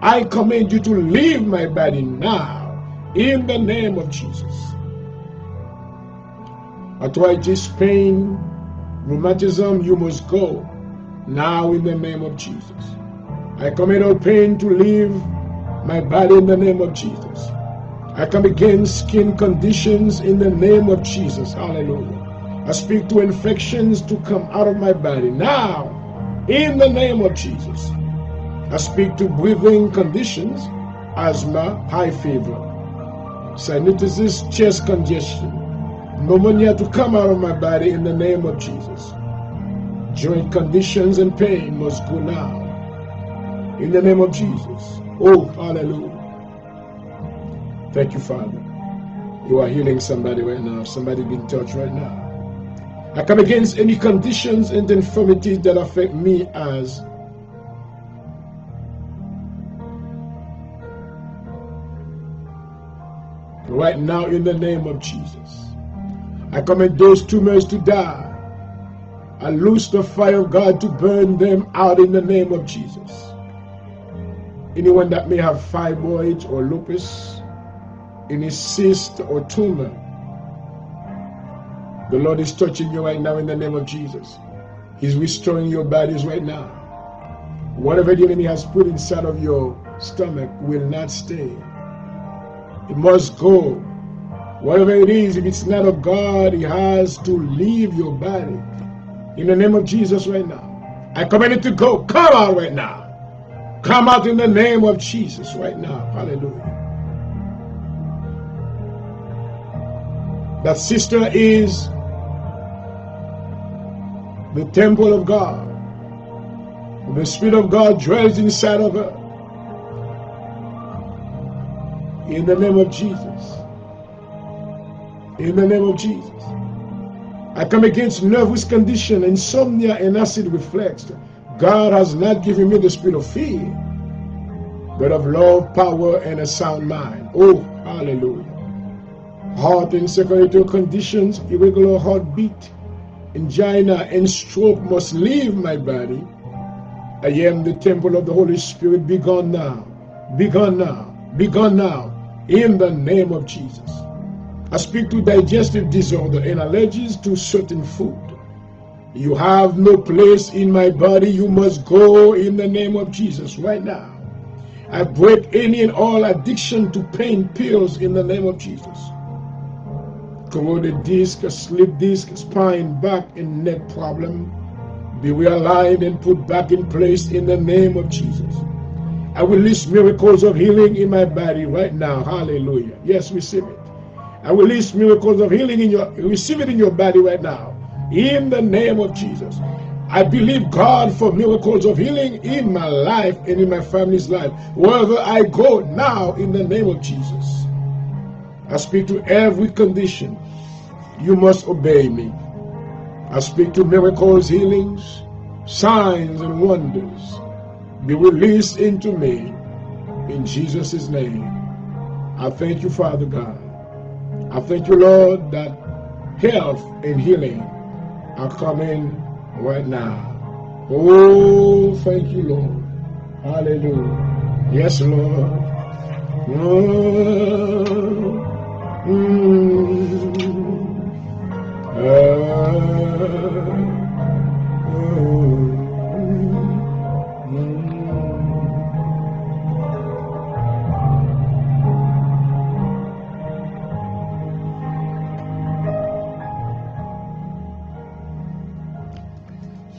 I command you to leave my body now in the name of Jesus. Arthritis, pain, rheumatism, you must go now in the name of Jesus. I command all pain to leave my body in the name of Jesus. I come against skin conditions in the name of Jesus. Hallelujah. I speak to infections to come out of my body now in the name of Jesus. I speak to breathing conditions, asthma, high fever, sinusitis, chest congestion, pneumonia to come out of my body in the name of Jesus. Joint conditions and pain must go now in the name of Jesus. Oh, hallelujah. Thank you, Father. You are healing somebody right now. Somebody being touched right now. I come against any conditions and infirmities that affect me as right now in the name of Jesus. I command those tumors to die. I loose the fire of God to burn them out in the name of Jesus. Anyone that may have fibroids or lupus, any cyst or tumor, the Lord is touching you right now in the name of Jesus. He's restoring your bodies right now. Whatever the enemy has put inside of your stomach will not stay. It must go. Whatever it is, if it's not of God, it has to leave your body. In the name of Jesus right now. I command it to go. Come out right now. Come out in the name of Jesus right now. Hallelujah. That sister is the temple of God. The Spirit of God dwells inside of her. In the name of Jesus. In the name of Jesus. I come against nervous condition, insomnia, and acid reflux. God has not given me the spirit of fear, but of love, power, and a sound mind. Oh, hallelujah. Heart and circulatory conditions, irregular heartbeat, angina, and stroke must leave my body. I am the temple of the Holy Spirit. Be gone now. Be gone now. Be gone now. In the name of Jesus. I speak to digestive disorder and allergies to certain food. You have no place in my body. You must go in the name of Jesus right now. I break any and all addiction to pain pills in the name of Jesus. Corroded disc, slip disc, spine, back, and neck problem be realigned and put back in place in the name of Jesus. I release miracles of healing in my body right now. Hallelujah. Yes, receive it. I release miracles of healing receive it in your body right now. In the name of Jesus. I believe God for miracles of healing in my life and in my family's life. Wherever I go now, in the name of Jesus. I speak to every condition. You must obey me. I speak to miracles, healings, signs, and wonders. Be released into me in Jesus' name. I thank you, Father God. I thank you, Lord, that health and healing are coming right now. Oh, thank you, Lord. Hallelujah. Yes, Lord.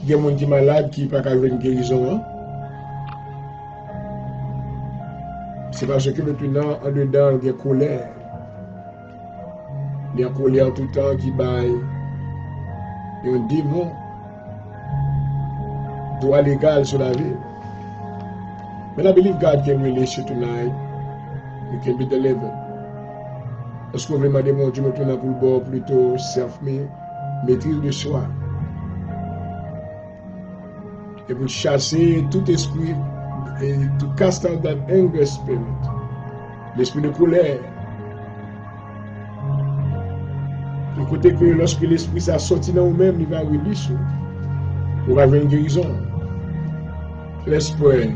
Il y a des gens qui sont malades qui ne peuvent pas avoir une guérison. C'est parce que maintenant, en dedans, il y a colère. Il y a colère tout le temps qui baille. Il y a un démon. Droit légal sur la vie. But I believe God can release you tonight. You can be delivered. Est-ce que vraiment des gens qui me tournent pour le bord plutôt self-made, maîtrise de soi? Et pour chasser tout esprit, et to cast out that anger spirit, l'esprit de colère. Du côté que lorsque l'esprit s'est sorti dans vous-même, il va release pour avoir une guérison. Let's pray.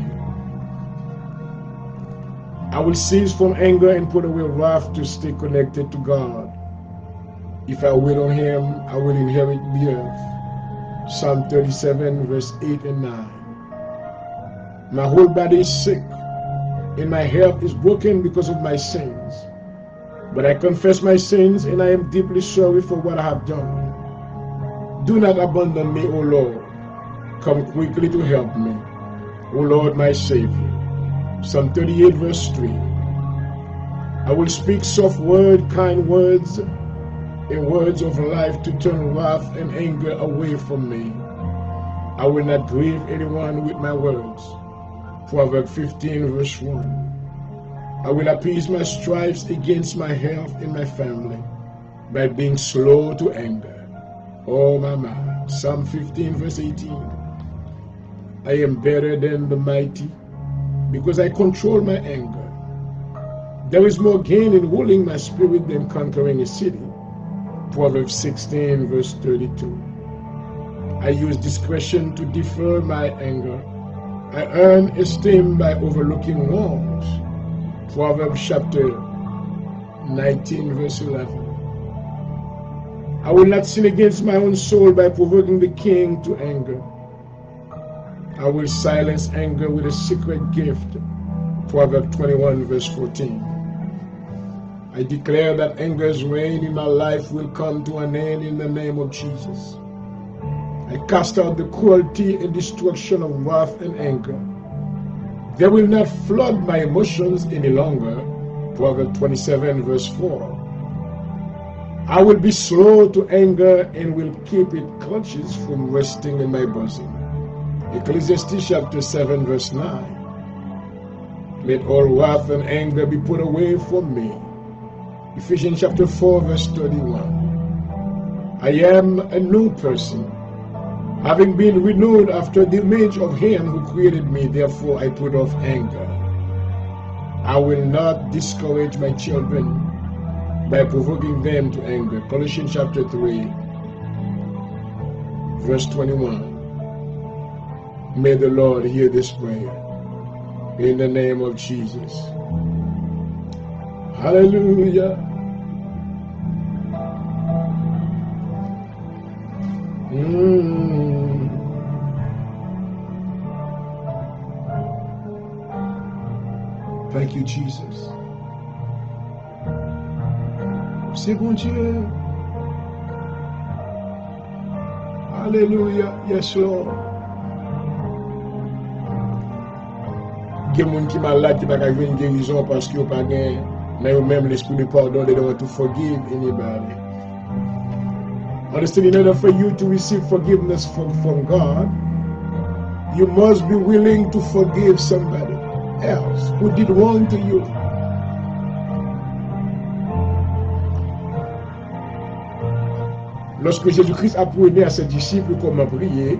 I will cease from anger and put away wrath to stay connected to God. If I wait on Him, I will inherit the earth. Psalm 37, verse 8 and 9. My whole body is sick, and my health is broken because of my sins. But I confess my sins, and I am deeply sorry for what I have done. Do not abandon me, O Lord. Come quickly to help me, O Lord, my Savior. Psalm 38, verse 3. I will speak soft words, kind words, and words of life to turn wrath and anger away from me. I will not grieve anyone with my words. Proverbs 15, verse 1. I will appease my strifes against my health and my family by being slow to anger. Oh, my mind. Psalm 15, verse 18. I am better than the mighty because I control my anger. There is more gain in ruling my spirit than conquering a city. Proverbs 16, verse 32. I use discretion to defer my anger. I earn esteem by overlooking wrongs. Proverbs chapter 19, verse 11. I will not sin against my own soul by provoking the king to anger. I will silence anger with a secret gift. Proverbs 21, verse 14. I declare that anger's reign in my life will come to an end in the name of Jesus. I cast out the cruelty and destruction of wrath and anger. They will not flood my emotions any longer. Proverbs 27, verse 4. I will be slow to anger and will keep its clutches from resting in my bosom. Ecclesiastes chapter 7, verse 9. Let all wrath and anger be put away from me. Ephesians chapter 4, verse 31. I am a new person, having been renewed after the image of Him who created me. Therefore I put off anger. I will not discourage my children by provoking them to anger. Colossians chapter 3, verse 21. May the Lord hear this prayer in the name of Jesus. Hallelujah. Thank you, Jesus. C'est bon Dieu. Alléluia. Yes, Lord. Il y a des gens qui sont malades qui n'ont pas une guérison parce qu'ils n'ont pas même l'esprit de pardon. They don't want to forgive anybody. Understand, in order for you to receive forgiveness from God, you must be willing to forgive somebody else who did wrong to you. Lorsque Jésus-Christ apprenait à ses disciples comment prier,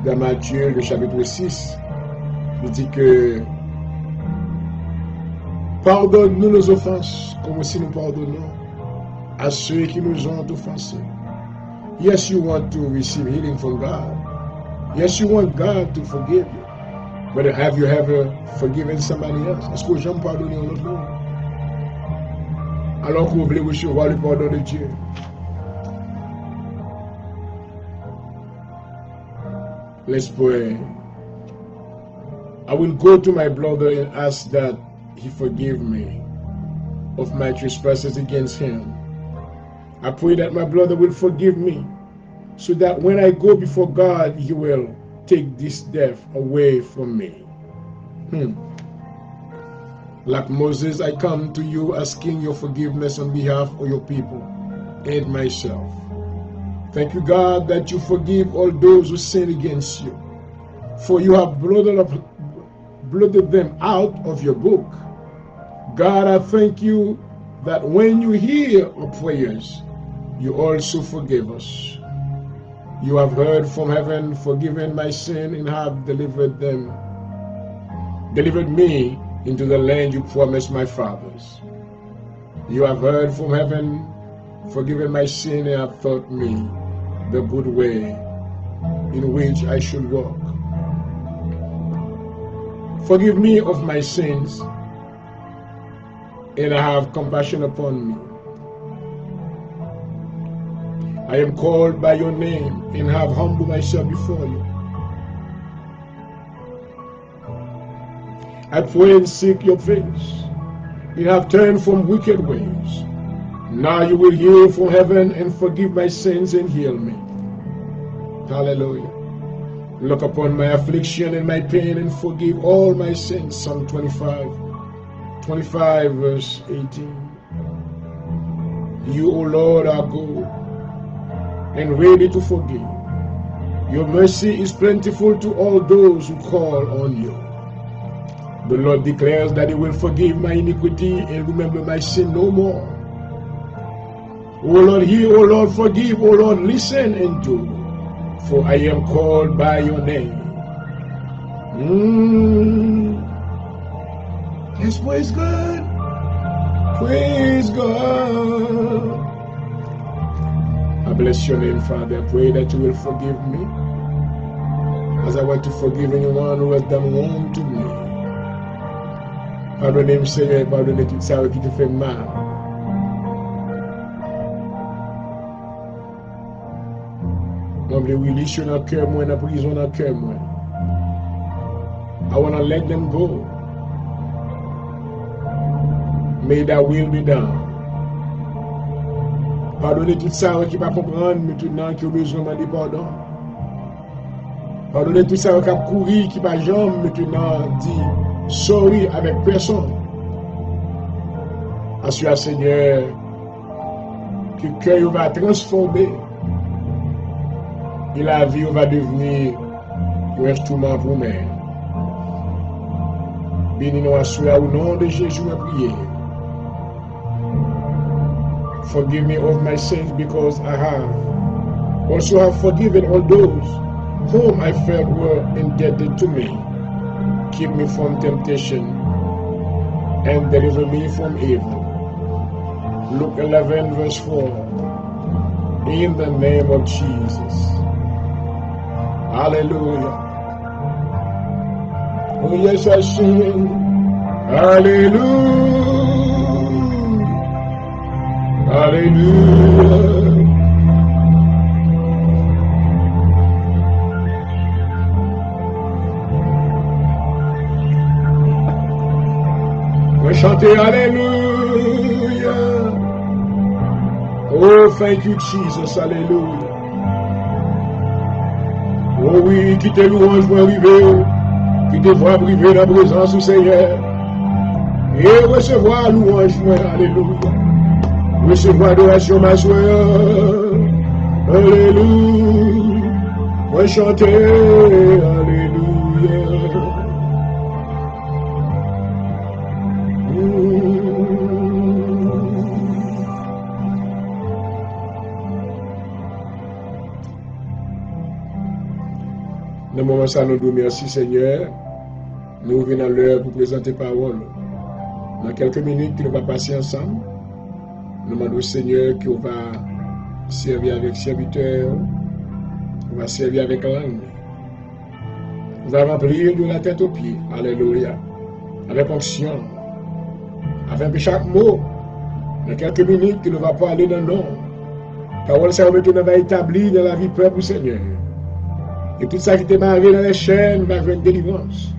dans Matthieu, le chapitre 6, il dit que pardonne-nous nos offenses, comme aussi nous pardonnons à ceux qui nous ont offensés. Yes, you want to receive healing from God. Yes, you want God to forgive you. But have you ever forgiven somebody else? Est-ce que j'aime pardonner un autre monde? Alors que vous voulez recevoir le pardon de Dieu. Let's pray. I will go to my brother and ask that he forgive me of my trespasses against him. I pray that my brother will forgive me so that when I go before God, he will take this death away from me. Like Moses, I come to you asking your forgiveness on behalf of your people and myself. Thank you, God, that you forgive all those who sin against you, for you have blotted them out of your book. God, I thank you that when you hear our prayers, you also forgive us. You have heard from heaven, forgiven my sin, and have delivered me into the land you promised my fathers. You have heard from heaven, forgiven my sin, and have taught me the good way in which I should walk. Forgive me of my sins, and have compassion upon me. I am called by your name and have humbled myself before you. I pray and seek your face, and have turned from wicked ways. Now you will hear from heaven and forgive my sins and heal me. Hallelujah. Look upon my affliction and my pain and forgive all my sins. Psalm 25 verse 18. You, O Lord, are good and ready to forgive. Your mercy is plentiful to all those who call on you. The Lord declares that he will forgive my iniquity and remember my sin no more. O Lord, hear, O Lord, forgive, O Lord, listen and do, for I am called by your name. Yes, praise God. Praise God. I bless your name, Father. I pray that you will forgive me as I want to forgive anyone who has done wrong to me. Pardonnez-moi, Seigneur, pardonnez tout ça qui te fait mal. Moi, je veux release dans le cœur, moi, dans la prison dans le cœur, moi. I want to let them go. May thy will be done. Pardonnez tout ça qui ne va pas comprendre maintenant qui a besoin de pardon. Pardonnez tout ça qui a couru, qui ne va jamais maintenant dire sorry avec personne. Assure Seigneur que le cœur va transformer et la vie va devenir un instrument pour moi. Bénis-nous assure au nom de Jésus à prier. Forgive me of my sins because I have forgiven all those whom I felt were indebted to me. Keep me from temptation and deliver me from evil. Luke 11 verse 4. In the name of Jesus. Hallelujah. Oh yes, I sing. Hallelujah. Hallelujah. chanter Alléluia. Oh, thank you, Jesus. Alléluia. Oh oui, qui te louange pour arriver, qui te voit priver dans la présence du Seigneur. Et recevoir louange, moi. Alléluia. Recevoir adoration, ma soeur. Alléluia. Moi chanter Alléluia. Dans le moment ça, nous disons merci Seigneur. Nous venons à l'heure pour présenter parole. Dans quelques minutes, nous allons passer ensemble. Nous demandons au Seigneur qu'on va servir avec serviteur, on va servir avec langue. On va remplir de la tête aux pieds. Alléluia. Avec onction. Avec chaque mot. Dans quelques minutes, nous allons parler d'un nom. Parole ça va établir dans la vie peuple Seigneur. Et tout ça qui était marié dans les chaînes va venir délivrance.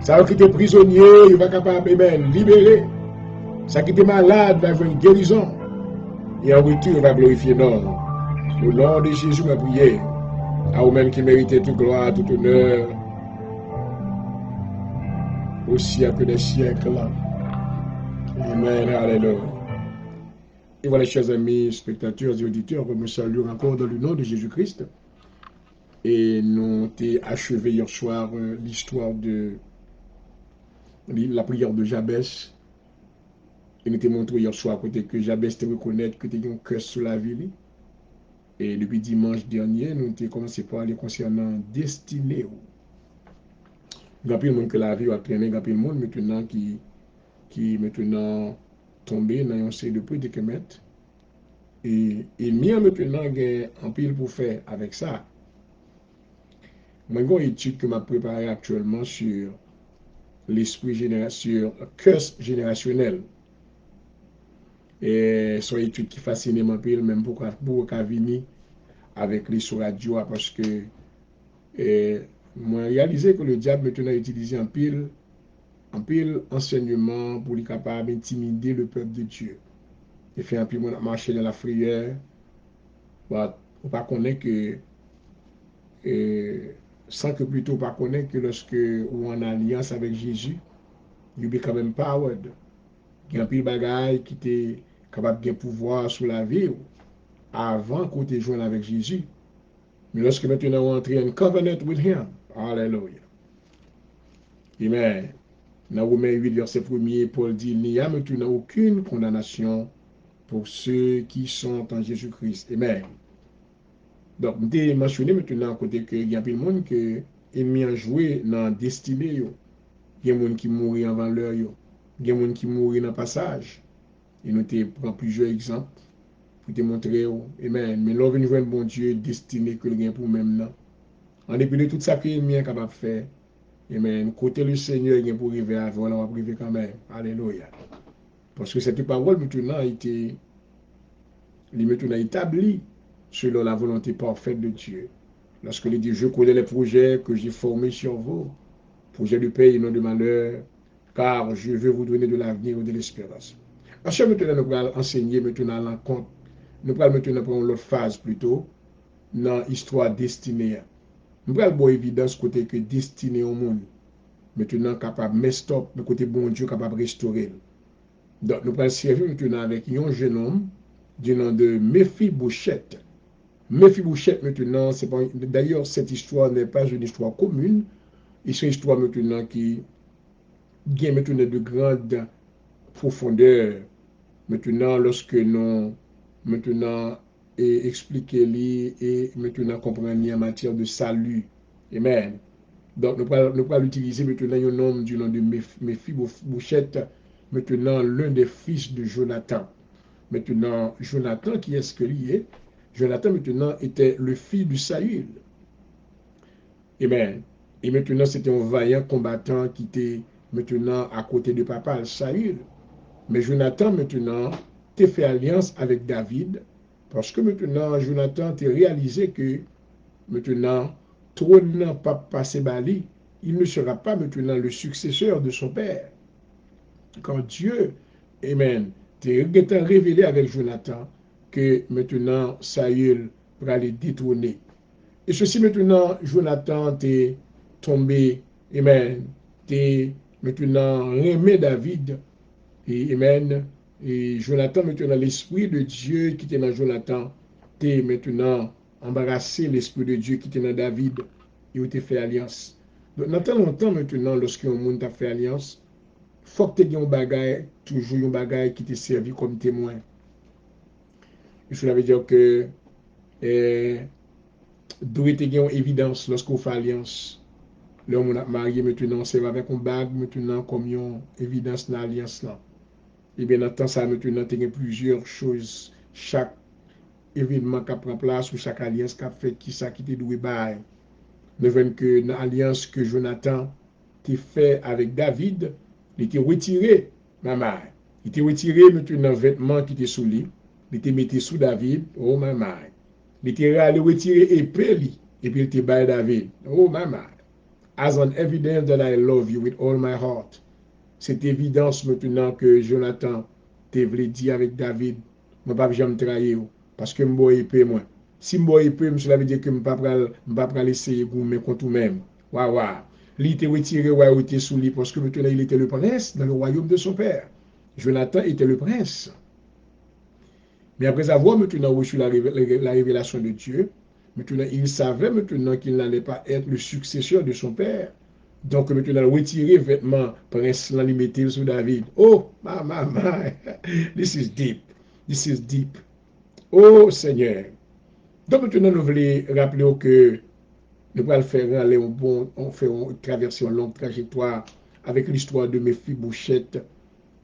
Ça qui était prisonnier, il va capable de libérer. Ça qui était malade va venir guérison. Et en retour, il va glorifier non. Au nom de Jésus, va prier. À vous-même qui méritez toute gloire, tout honneur. Au siècle des siècles. Amen. Alléluia. Et voilà, chers amis, spectateurs et auditeurs, nous saluons encore dans le nom de Jésus-Christ. Et nous avons achevé hier soir l'histoire de la prière de Jabès. Il nous a montré hier soir que Jabès te reconnaître que tu as un cœur sous la vie. Et depuis dimanche dernier, nous avons commencé par aller concernant destinée. Il y a plus de monde que la vie a traîné, il y a plus de monde maintenant qui maintenant tombé dans un série de prédicaments. Et mieux maintenant, il y a un pile pour faire avec ça. Moi, j'ai une étude que m'a préparée actuellement sur l'esprit sur curse générationnel. Et c'est une étude qui fascine mon pile, même pour venir avec les sur radio, parce que moi, j'ai réalisé que le diable maintenant utilise un pile enseignement pour être capable d'intimider le peuple de Dieu. Il fait un pile marcher dans la frayeur. On ne pas connaître que sans que plutôt pas connaître que lorsque ou en alliance avec Jésus, il y a quand même powered. Il y a un pile bagaille qui était capable de pouvoir sur la vie avant qu'on te joigne avec Jésus. Mais lorsque maintenant on entre en covenant with him, alléluia. Amen. Dans Romains 8, verset 1er, Paul dit, il n'y a maintenant aucune condamnation pour ceux qui sont en Jésus-Christ. Amen. Donc, je vais mentionner maintenant côté que il y a plein de monde que ennemi a joué dans la destinée. Il y a des gens qui mourent avant l'heure. Il y a des gens qui mourent dans le passage. Et nous prenons plusieurs exemples pour te montrer. Amen. Mais là, on veut un bon Dieu destiné que le gain pour même là. En dépit de tout ça que l'ennemi est capable de faire. Amen. Côté le Seigneur, il est pour arriver avant, on va arriver quand même. Alléluia. Parce que cette parole maintenant a été établie selon la volonté parfaite de Dieu. Lorsque il dit, je connais les projets que j'ai formés sur vous, projets de paix et non de malheur, car je veux vous donner de l'avenir et de l'espérance. Parce que maintenant, nous allons enseigner maintenant la compte. Nous allons maintenant prendre l'autre phase plutôt, dans l'histoire destinée. Nous allons voir évidence côté que destinée au monde. Maintenant, capable de stop, le côté bon Dieu capable de restaurer. Donc, nous allons servir maintenant avec un jeune homme du nom de Mephibosheth. Mephibosheth maintenant, c'est pas d'ailleurs cette histoire n'est pas une histoire commune, c'est une histoire maintenant qui gagne maintenant de grande profondeur. Maintenant, lorsque nous maintenant expliquer et maintenant comprendre en matière de salut. Amen. Donc nous pouvons l'utiliser maintenant un homme du nom de Mephibosheth, maintenant l'un des fils de Jonathan. Maintenant, Jonathan, qui est-ce que il est? Jonathan, maintenant, était le fils de Saül. Amen. Et maintenant, c'était un vaillant combattant qui était maintenant à côté de papa Saül. Mais Jonathan, maintenant, t'a fait alliance avec David, parce que maintenant, Jonathan t'a réalisé que maintenant, trône n'a pas passé Bali, il ne sera pas maintenant le successeur de son père. Quand Dieu, amen, t'est révélé avec Jonathan que maintenant Saül va les détourner. Et ceci maintenant, Jonathan t'est tombé, amen, t'est maintenant remis David, et amen, et Jonathan maintenant, l'esprit de Dieu qui était dans Jonathan, t'est maintenant embarrassé l'esprit de Dieu qui était dans David, et où t'es fait alliance. Donc, dans tant longtemps maintenant, lorsqu'un monde t'a fait alliance, faut que tu aies un bagage, toujours un bagage qui te servi comme témoin. Et cela veut dire que doit te une évidence lorsqu'on fait alliance. L'homme a marié maintenant, c'est avec un bague maintenant comme une évidence dans l'alliance là. Et bien, dans temps, ça maintenant, il y a plusieurs choses. Chaque événement qui prend place ou chaque alliance qui a fait, qui ça qui te doué bail. Nous voyons que dans l'alliance que Jonathan t'a fait avec David, il était retiré, maman. Il était retiré maintenant un vêtement qui était sous lui. Il était mis sous David, oh maman. Il était allé retirer épée, et puis il était by David, oh maman. As an evidence that I love you with all my heart. C'est évidence maintenant que Jonathan te voulu dire avec David, je ne vais pas jamais trahir, parce que je suis épée, moi. Si je suis épée, cela veut dire que je ne vais pas essayer de me contre moi-même. Waouh, waouh. Il était retiré, il était sous lui, parce que maintenant il était le prince dans le royaume de son père. Jonathan était le prince. Mais après avoir maintenant reçu la révélation de Dieu, maintenant il savait maintenant qu'il n'allait pas être le successeur de son père. Donc maintenant, retirer vêtements, prince, l'en mettre sur David. Oh, ma, this is deep. This is deep. Oh, Seigneur. Donc maintenant, nous voulons rappeler que nous allons faire aller on fait traverser une longue trajectoire avec l'histoire de Mephibosheth.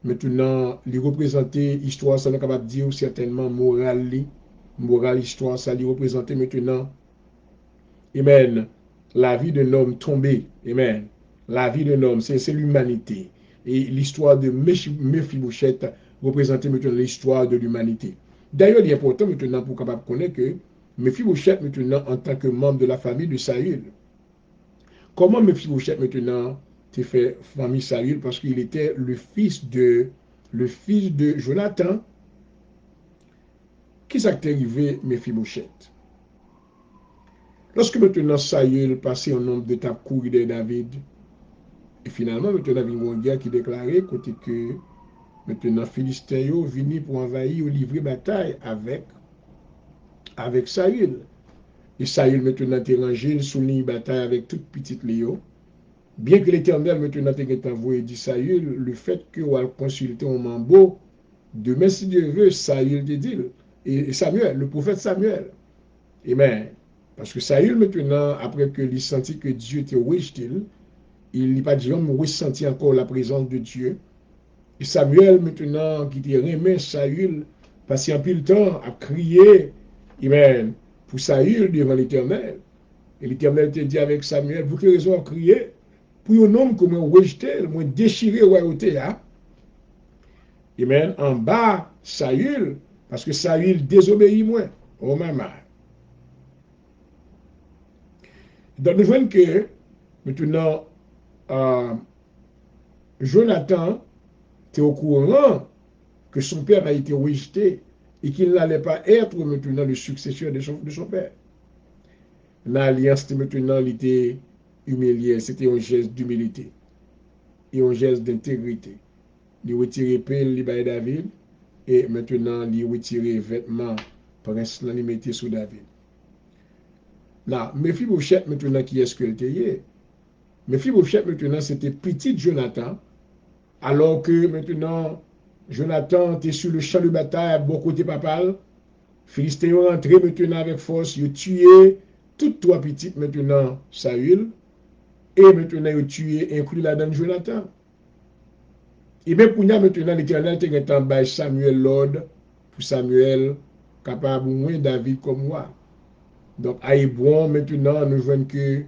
Maintenant, les représenter, histoire, ça nous capable de dire certainement morale, histoire, ça lui représenter maintenant, amen, la vie d'un homme tombé, amen. La vie d'un homme, c'est l'humanité. Et l'histoire de Mephibosheth représentait maintenant l'histoire de l'humanité. D'ailleurs, il est important maintenant pour capable connaître que Mephibosheth maintenant en tant que membre de la famille de Saül. Comment Mephibosheth maintenant t'est fait famille Saül? Parce qu'il était le fils de Jonathan. Qui s'est arrivé Mephibosheth? Lorsque maintenant Saül passait un nombre d'étapes courues de David, et finalement, maintenant, il y a un gars qui déclarait côté que maintenant, Philistéens vini pour envahir ou livrer bataille avec Saül. Et Saül maintenant était rangé sous une bataille avec toute petite Léo. Bien que l'Éternel maintenant ait envoyé dit Saül, le fait que on a consulté un mambo, demain si Dieu veut, Saül te dit, et Samuel, le prophète Samuel. Amen. Parce que Saül maintenant, après que il sentit que Dieu était rejeté, il n'a pas dit, on ressentit encore la présence de Dieu. Et Samuel, maintenant, qui était remis Saül, passé un peu le temps à crier, amen, pour Saül devant l'Éternel. Et l'Éternel te dit avec Samuel, pour quelle raison crier? Pour un homme comme rejeté, moi déchiré royauté, hein? Amen, en bas, Saül, parce que Saül désobéit moins. Oh maman. Donc nous voyons que, maintenant, Jonathan était au courant que son père a été rejeté et qu'il n'allait pas être maintenant le successeur de son père. L'alliance maintenant, il était humilié, c'était un geste d'humilité et un geste d'intégrité. Il retirait Pelle, il baille David, et maintenant, il retirait vêtements, prince, il mettait sur David. Là, Mephibosheth maintenant, qui est-ce que était? Mephibosheth maintenant, c'était petit Jonathan, alors que maintenant, Jonathan était sur le champ de bataille à bon côté papal. Philistéens sont rentrés maintenant avec force, ils ont tué toutes trois petites maintenant Saül, et maintenant ils ont tué, inclus la dame Jonathan. Et même pour nous, maintenant, l'Éternel est en bas Samuel l'ordre, pour Samuel, capable de moins David comme moi. Donc, à Hébron, maintenant, nous voyons que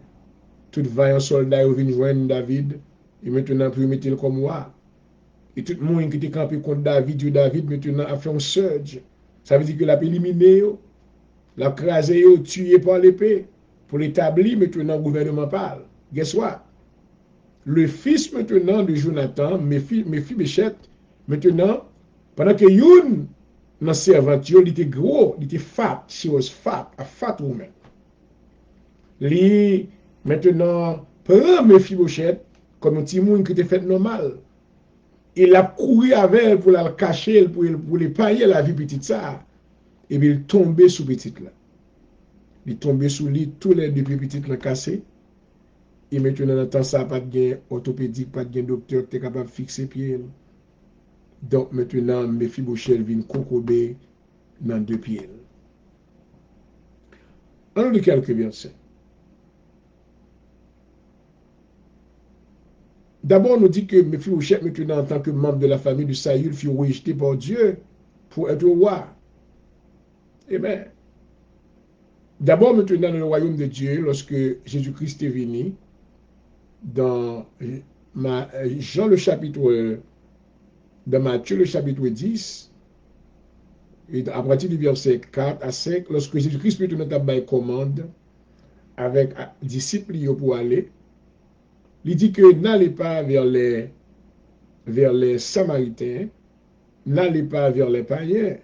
tout vaillant soldat vient joindre David, et maintenant, pour mettre comme moi. Et tout le monde qui était campé contre David, maintenant, a fait un surge. Ça veut dire que l'a éliminé, l'a crasé, tué par l'épée, pour l'établir maintenant gouvernemental. Guess what? le fils maintenant de Jonathan, Mephibosheth, maintenant, pendant que Youn, dans servante, il était gros, il était fat, she was fat, a fat woman. Lui, maintenant, prend Mephibosheth comme un petit monde qui était fait normal. Il a couru avec elle pour la cacher, pour l'épargner la vie petite ça. Et puis il tombait sous petite là. Il tombait sous lit, tous les deux petites là cassés. Et maintenant, dans le temps, ça pas de gain orthopédique, pas de gain docteur qui est capable de fixer pied. Donc maintenant, Mephibosheth vient concomber dans 2 pieds. On lit quelques versets. D'abord, on nous dit que Mephibosheth, maintenant, en tant que membre de la famille de Saül, fut rejeté par Dieu pour être roi. Eh bien, d'abord, maintenant, dans le royaume de Dieu, lorsque Jésus-Christ est venu, dans Jean le chapitre, dans Matthieu le chapitre 10, et à partir du verset 4 à 5, lorsque Jésus-Christ maintenant a commande avec disciples pour aller, il dit que n'allez pas vers les Samaritains, n'allez pas vers les païens,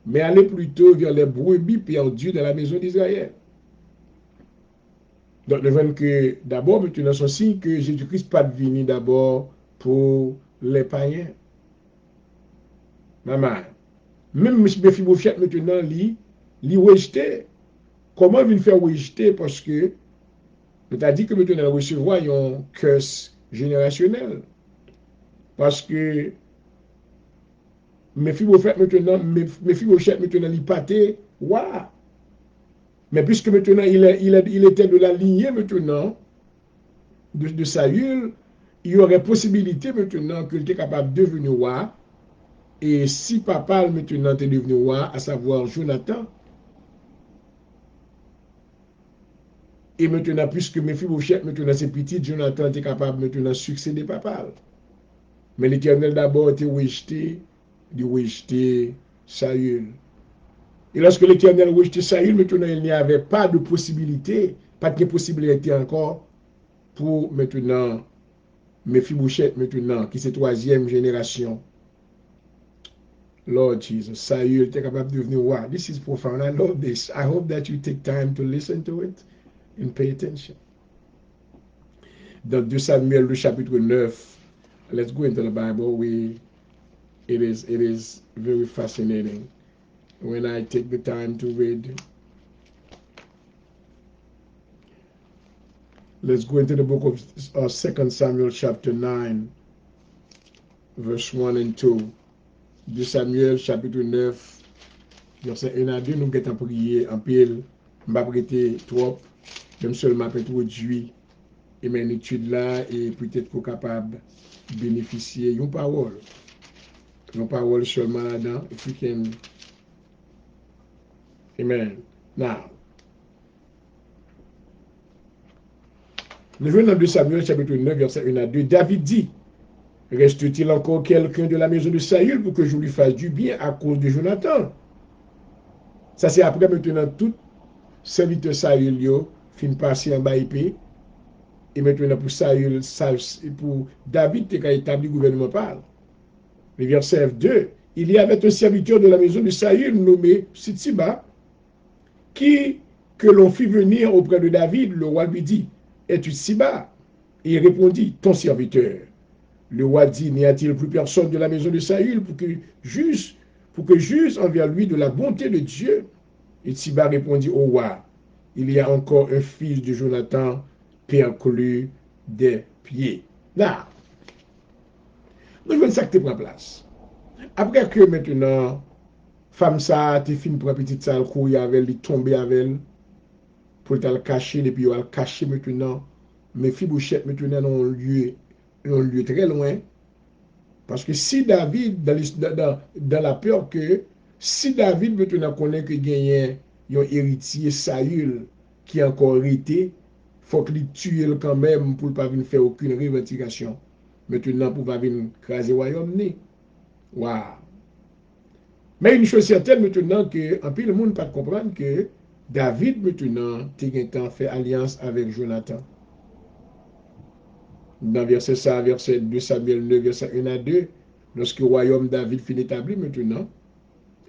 mais allez plutôt vers les brebis perdues de la maison d'Israël. Donc, nous voyons que d'abord, maintenant, c'est signe que Jésus-Christ n'est pas venu d'abord pour les païens. Maman, même Mephibosheth maintenant, il rejeté. Comment il faire rejeter? Parce que, nous avons dit que maintenant, il recevoir un curse générationnel. Parce que Mephibosheth maintenant, il pâtait, waouh! Mais puisque maintenant, il était de la lignée maintenant, de Saül, il y aurait possibilité maintenant qu'il était capable de devenir roi. Et si papa maintenant est devenu roi, à savoir Jonathan, et maintenant, puisque Mephibosheth maintenant c'est petit, Jonathan était capable maintenant de succéder papa. Mais l'Éternel d'abord était rejeté, de rejeter Saül. Et lorsque l'Éternel rejetait Saül, maintenant il n'y avait pas de possibilité, pas de possibilité encore pour maintenant Mephibosheth maintenant, qui est 3e génération. Lord Jesus, Saül était capable de devenir roi. This is profound. I love this. I hope that you take time to listen to it and pay attention. Dans 2 Samuel, le chapitre 9, let's go into the Bible. It is very fascinating when I take the time to read. Let's go into the book of 2 Samuel chapter 9, verse 1 and 2. 2 Samuel chapitre 9, verset 1 à 2, nous allons prier en pile. Je ne vais pas prêter trop, même seulement introduire et mon étude là, et peut-être qu'on est capable de bénéficier d'une parole. Une parole seulement là-dedans. If you can. Amen. Now, nous venons dans 2 Samuel chapitre 9, verset 1 à 2. David dit, reste-t-il encore quelqu'un de la maison de Saül pour que je lui fasse du bien à cause de Jonathan? Ça, c'est après maintenant tout serviteur Saül fin passer en bas épée. Et maintenant pour Saül, pour David, qui a établi le gouvernement parle. Le verset 2, il y avait un serviteur de la maison de Saül nommé Sitsiba, que l'on fit venir auprès de David. Le roi lui dit, es-tu Siba? Et il répondit, ton serviteur. Le roi dit, n'y a-t-il plus personne de la maison de Saül pour que juge envers lui de la bonté de Dieu? Et Siba répondit au roi, il y a encore un fils de Jonathan perclus des pieds. Là, nous venons ça que tu prends place. Après que maintenant, femme ça, tu finis pour petite salle, courir avec elle, tomber avec elle, pour te le cacher, et puis elle le cacher maintenant. Mephibosheth maintenant dans un lieu très loin. Parce que si David, dans la peur que, si David maintenant connaît que gagne un héritier Saül qui a encore hérité, il faut qu'il tue quand même pour ne pas venir faire aucune revendication. Maintenant, pour ne pas venir craser le royaume. Waouh! Mais une chose certaine maintenant, que en plus le monde ne peut pas comprendre que David maintenant, a fait alliance avec Jonathan. dans verset 2 Samuel 9, verset 1 à 2, lorsque le royaume David finit établi maintenant,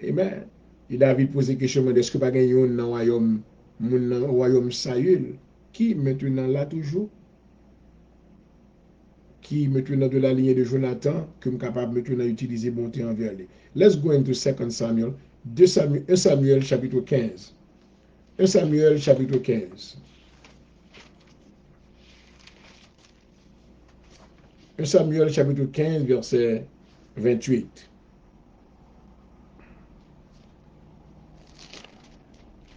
amen. Et David pose la question, est-ce que pas gagné dans le royaume Saül, qui maintenant là toujours, qui maintenant de la lignée de Jonathan, qui est capable maintenant d'utiliser bonté envers lui. Let's go into 2 Samuel, 1 Samuel chapitre 15. 1 Samuel chapitre 15. 1 Samuel chapitre 15, verset 28.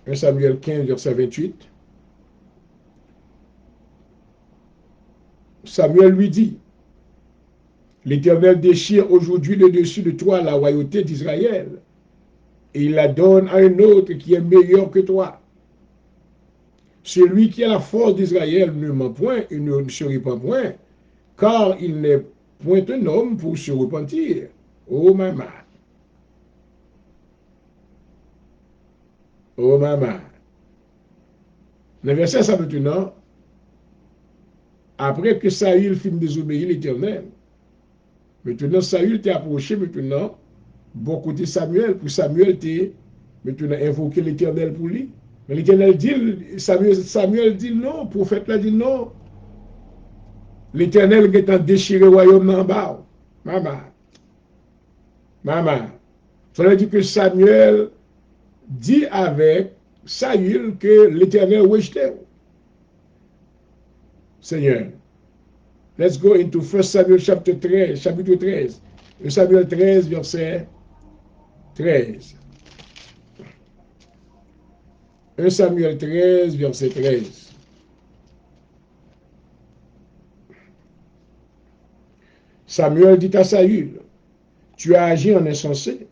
1 Samuel 15, verset 28. Samuel lui dit, l'Éternel déchire aujourd'hui le dessus de toi la royauté d'Israël, et il la donne à un autre qui est meilleur que toi. Celui qui a la force d'Israël ne ment point et ne se repent point, car il n'est point un homme pour se repentir. Oh maman. Oh maman. Le verset ça maintenant, après que Saül finit de désobéir l'Éternel, maintenant Saül t'est approché maintenant, bon côté Samuel, pour Samuel t'est maintenant invoqué l'Éternel pour lui. Mais l'Éternel dit, Samuel dit non, le prophète là dit non. L'Éternel est en déchiré le royaume en bas. Maman. Maman. Ça veut dire que Samuel dit avec Saül que l'Éternel rejetait. Seigneur. Let's go into 1 Samuel chapitre 13. 1 Samuel 13, verset 13. 1 Samuel 13, verset 13. Samuel dit à Saül, tu as agi en insensé.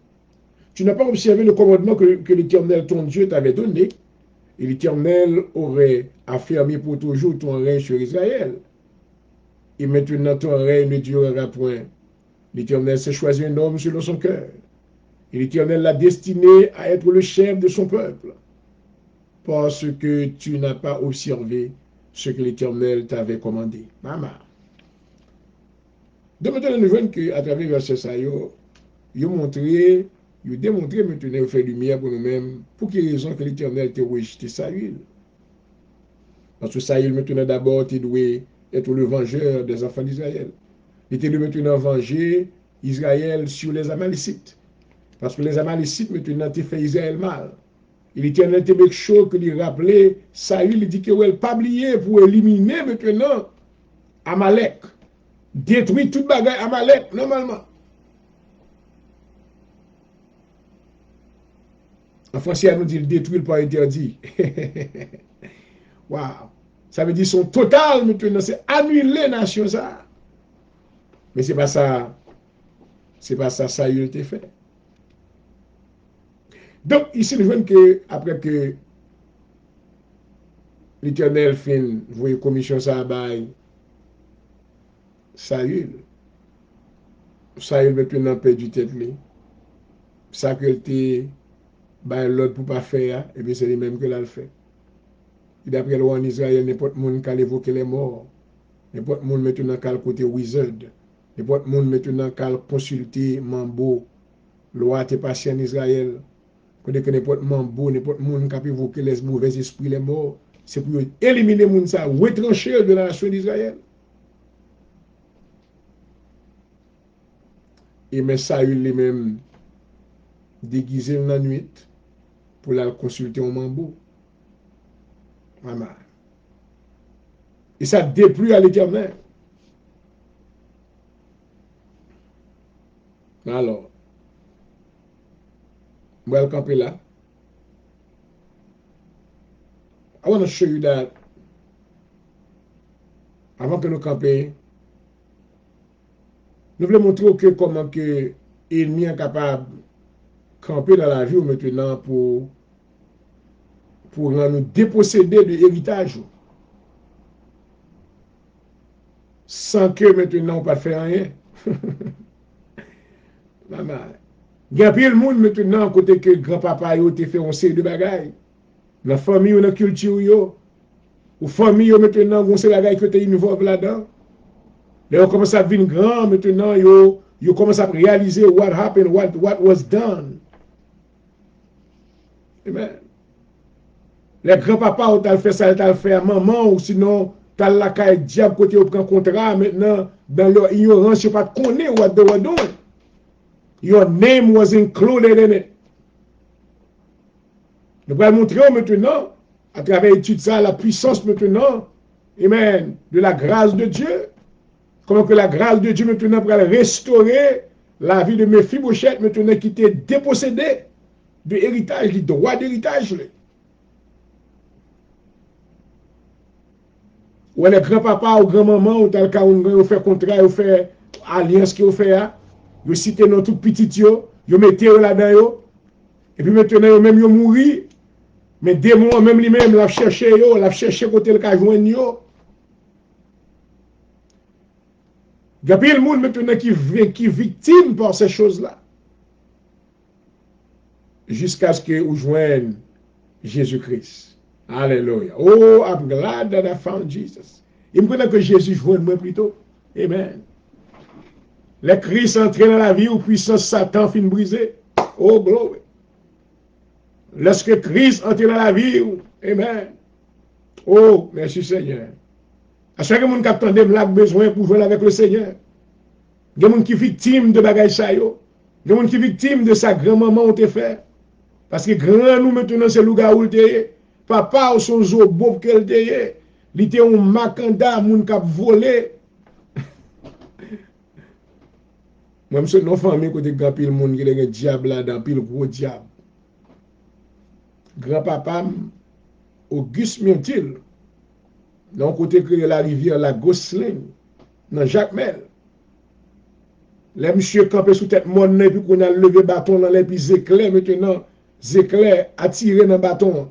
Tu n'as pas observé le commandement que l'Éternel, ton Dieu, t'avait donné. Et l'Éternel aurait affermi pour toujours ton règne sur Israël. Et maintenant, ton règne ne durera point. L'Éternel s'est choisi un homme selon son cœur. Et l'Éternel l'a destiné à être le chef de son peuple. Parce que tu n'as pas observé ce que l'Éternel t'avait commandé. Maman. Donc maintenant, nous voyons qu'à travers verset ça, il a démontré maintenant, il fait lumière pour nous-mêmes, pour quelle raison que l'Éternel t'a rejeté Saül. Parce que Saül maintenant d'abord, il doit être le vengeur des enfants d'Israël. Il était maintenant venger Israël sur les Amalécites. Parce que les Amalécites maintenant ont fait Israël mal. Et l'Éternel était quelque chose que lui rappelait, Saül, il dit qu'il ne pas oublier pour éliminer maintenant Amalek. Détruire toute bagaille Amalek, normalement. En français, elle nous dit détruire pas interdit. Waouh! Ça veut dire son total maintenant, c'est annuler la nation ça. Mais c'est pas ça. C'est pas ça, ça il a été fait. Donc, ici, nous voyons que, après que l'Éternel fin, voyez commission ça à Saül maintenant perdu tête. Ça que était l'autre pour pas faire, et puis c'est les mêmes que l'a fait. Et d'après le roi en Israël, n'importe monde qui a évoqué les morts, n'importe monde maintenant qui a le côté wizard, n'importe monde maintenant qui a consulté Mambo, le roi était passé en Israël. Quand n'importe Mambo, n'importe monde qui a évoqué les mauvais esprits, les morts, c'est pour éliminer les gens, ça, retrancher de la nation d'Israël. Et mais Saül lui-même déguisé dans la nuit pour la consulter au Mambo. Maman. Et ça déplut à l'Éternel. Alors, on va le camper là. I want to show you that avant que nous campions, nous voulons montrer que comment que l'ennemi est capable de camper dans la vie maintenant pour nous déposséder de l'héritage. Sans que maintenant on ne pas faire rien. Maman. Il y a plein de monde maintenant côté que grand-papa a fait une série de bagailles. La famille ou la culture, ou famille maintenant, on sait bagailles que tu es involvé là-dedans. Mais on commence à devenir grand maintenant, yo commence à réaliser what happened, what was done. Amen. Les grands-papas ont fait ça, ils ont fait à maman, ou sinon, t'as la caille diable côté au prend contrat, maintenant, dans leur ignorance, ils ne connaissent pas what they were doing. Your name was included in it. Nous allons montrer maintenant, à travers l'étude ça, la puissance maintenant, amen, de la grâce de Dieu. Comment que la grâce de Dieu maintenant pour restaurer la vie de Mephibosheth maintenant qui était dépossédé de héritage, du droit d'héritage. Ou les grands-papas ou grand-maman ou tel cas où fait contrat, ou fait alliance qui ont fait, vous citez nos tout petits yo, vous mettez là-dedans, et puis maintenant, vous même vous mourir, mais démon même lui-même l'a cherché, l'a cherché côté le cas joindre yo. Il y a le monde maintenant qui est victime par ces choses-là. Jusqu'à ce que vous joignez Jésus-Christ. Alléluia. Oh, I'm glad that I found Jesus. Il me connaît que Jésus joigne moi plutôt. Amen. Le Christ entré dans la vie où puissance Satan fin brisé. Oh, glory. Lorsque Christ entre dans la vie, amen. Oh, merci Seigneur. À chaque monde qui attendait, a besoin pour jouer avec le Seigneur. Il y a des gens qui sont victimes de bagaille ça. Il y a des gens qui sont victimes de sa grand-maman ou te fait. Parce que grand nous maintenant c'est le gars où il papa ou son zo bob qu'elle était. Il était un macanda, moun qui a volé. Moi, je suis une famille qui a pile monde qui est un diable là-dedans, pile gros diable. Grand-papa, Auguste Miontil, dans le côté que la rivière, la Gosselin, dans Jacques Mel. Les monsieur campé sous tête monnaie, puis qu'on a levé bâton dans les puis éclairs maintenant, éclairs attirés dans le bâton.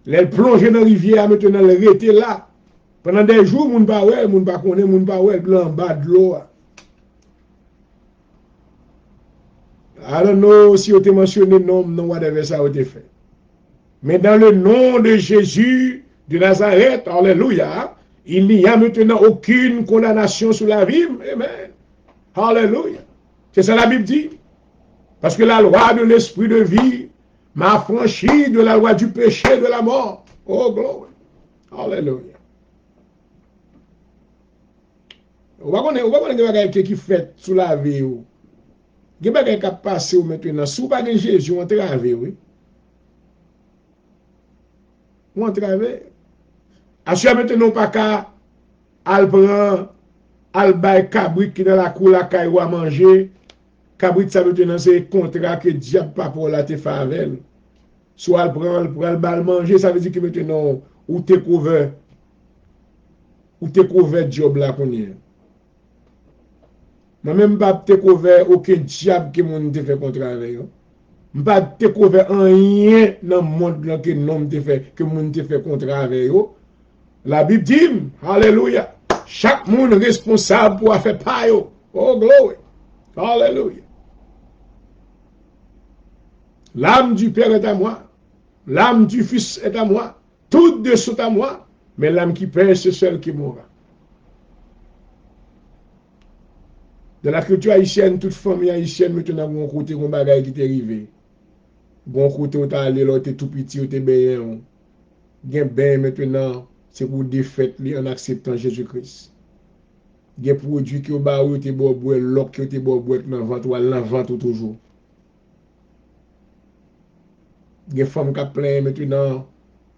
Les plongé dans la rivière, maintenant, les rété là. Pendant des jours, moun pa ouais, moun pa connaît, moun pa ouais, en bas de l'eau. I don't know si vous avez mentionné le nom, non, whatever ça a été fait. Mais dans le nom de Jésus de Nazareth, alléluia, il n'y a maintenant aucune condamnation sur la vie. Amen. Alléluia. C'est ça la Bible dit. Parce que la loi de l'esprit de vie m'a affranchi de la loi du péché et de la mort. Oh, glory. Alléluia. On va connaître qui fait sous la vie. Il y a des gens qui passent maintenant. Si vous n'avez pas Jésus, on travaille, oui. On travaille. Assurez maintenant pas qu'à al prend al bay cabrit qui dans la cour la caille ou à manger. Cabrit ça maintenant c'est contrat que diable pas pour la te faire avec. Soit al prend pour al bal manger, ça veut dire que maintenant ou te couvert job là qu'on y. Moi même pas te couvert aucun diable que mon te fait contrat avec. Je ne pas te couvert rien dans le monde là que nom te fait que mon te fait contrat avec. La Bible dit, alléluia, chaque monde responsable pour faire paille. Oh, glory. Alléluia. L'âme du Père est à moi. L'âme du Fils est à moi. Toutes deux sont à moi. Mais l'âme qui perd, c'est celle qui mourra. Dans la culture haïtienne, toute famille haïtienne, maintenant, on côté un bagage qui est arrivé. Bon côté, on t'a allé là, t'es tout petit, on t'es bien. Bien, ben maintenant. C'est pour défaite en acceptant Jésus-Christ. Il y a des produits qui ont été bois, l'autre qui ont été bois, dans le ventre, ou dans le ventre toujours. Il y a des femmes qui ont plein maintenant,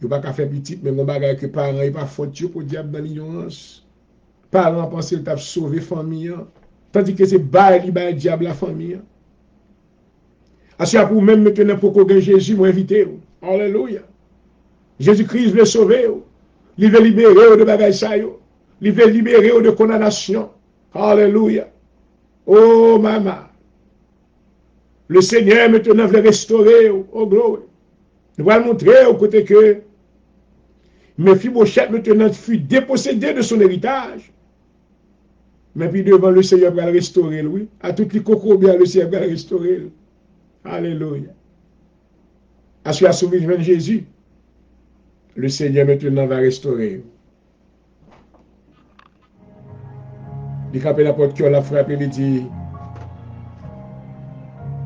ils n'ont pas faire petit, mais ils ont bagage que les parents n'ont pas faute pour diable dans l'ignorance. Les parents pensent qu'ils ont sauvé la famille, tandis que c'est le diable la famille. Pour même maintenant, pour que Jésus m'a invité. Alléluia. Jésus-Christ veut sauver. Il veut libérer de bagaille ça. Il veut libérer de condamnation. Alléluia. Oh, maman. Le Seigneur maintenant veut restaurer. Oh, gloire. Nous allons montrer au côté que Mephibosheth maintenant fut dépossédé de son héritage. Mais puis devant le Seigneur va le restaurer, oui. À toutes les cocos bien, le Seigneur va le restaurer. Alléluia. À ce qui a sauvé Jésus. Le Seigneur maintenant va restaurer. Il campait la porte cœur, la frappe, il dit,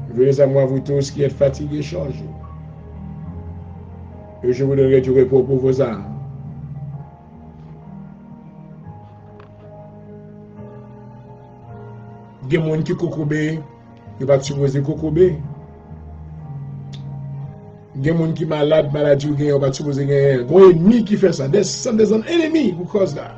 venez à moi, vous tous qui êtes fatigués, chargés, et je vous donnerai du repos pour vos âmes. Il y a des gens qui kokobé, il va supposer kokobé. Il y a des gens qui sont malades, maladie, il va supposer qu'il y a un ennemi qui fait ça. Des ennemis who cause that.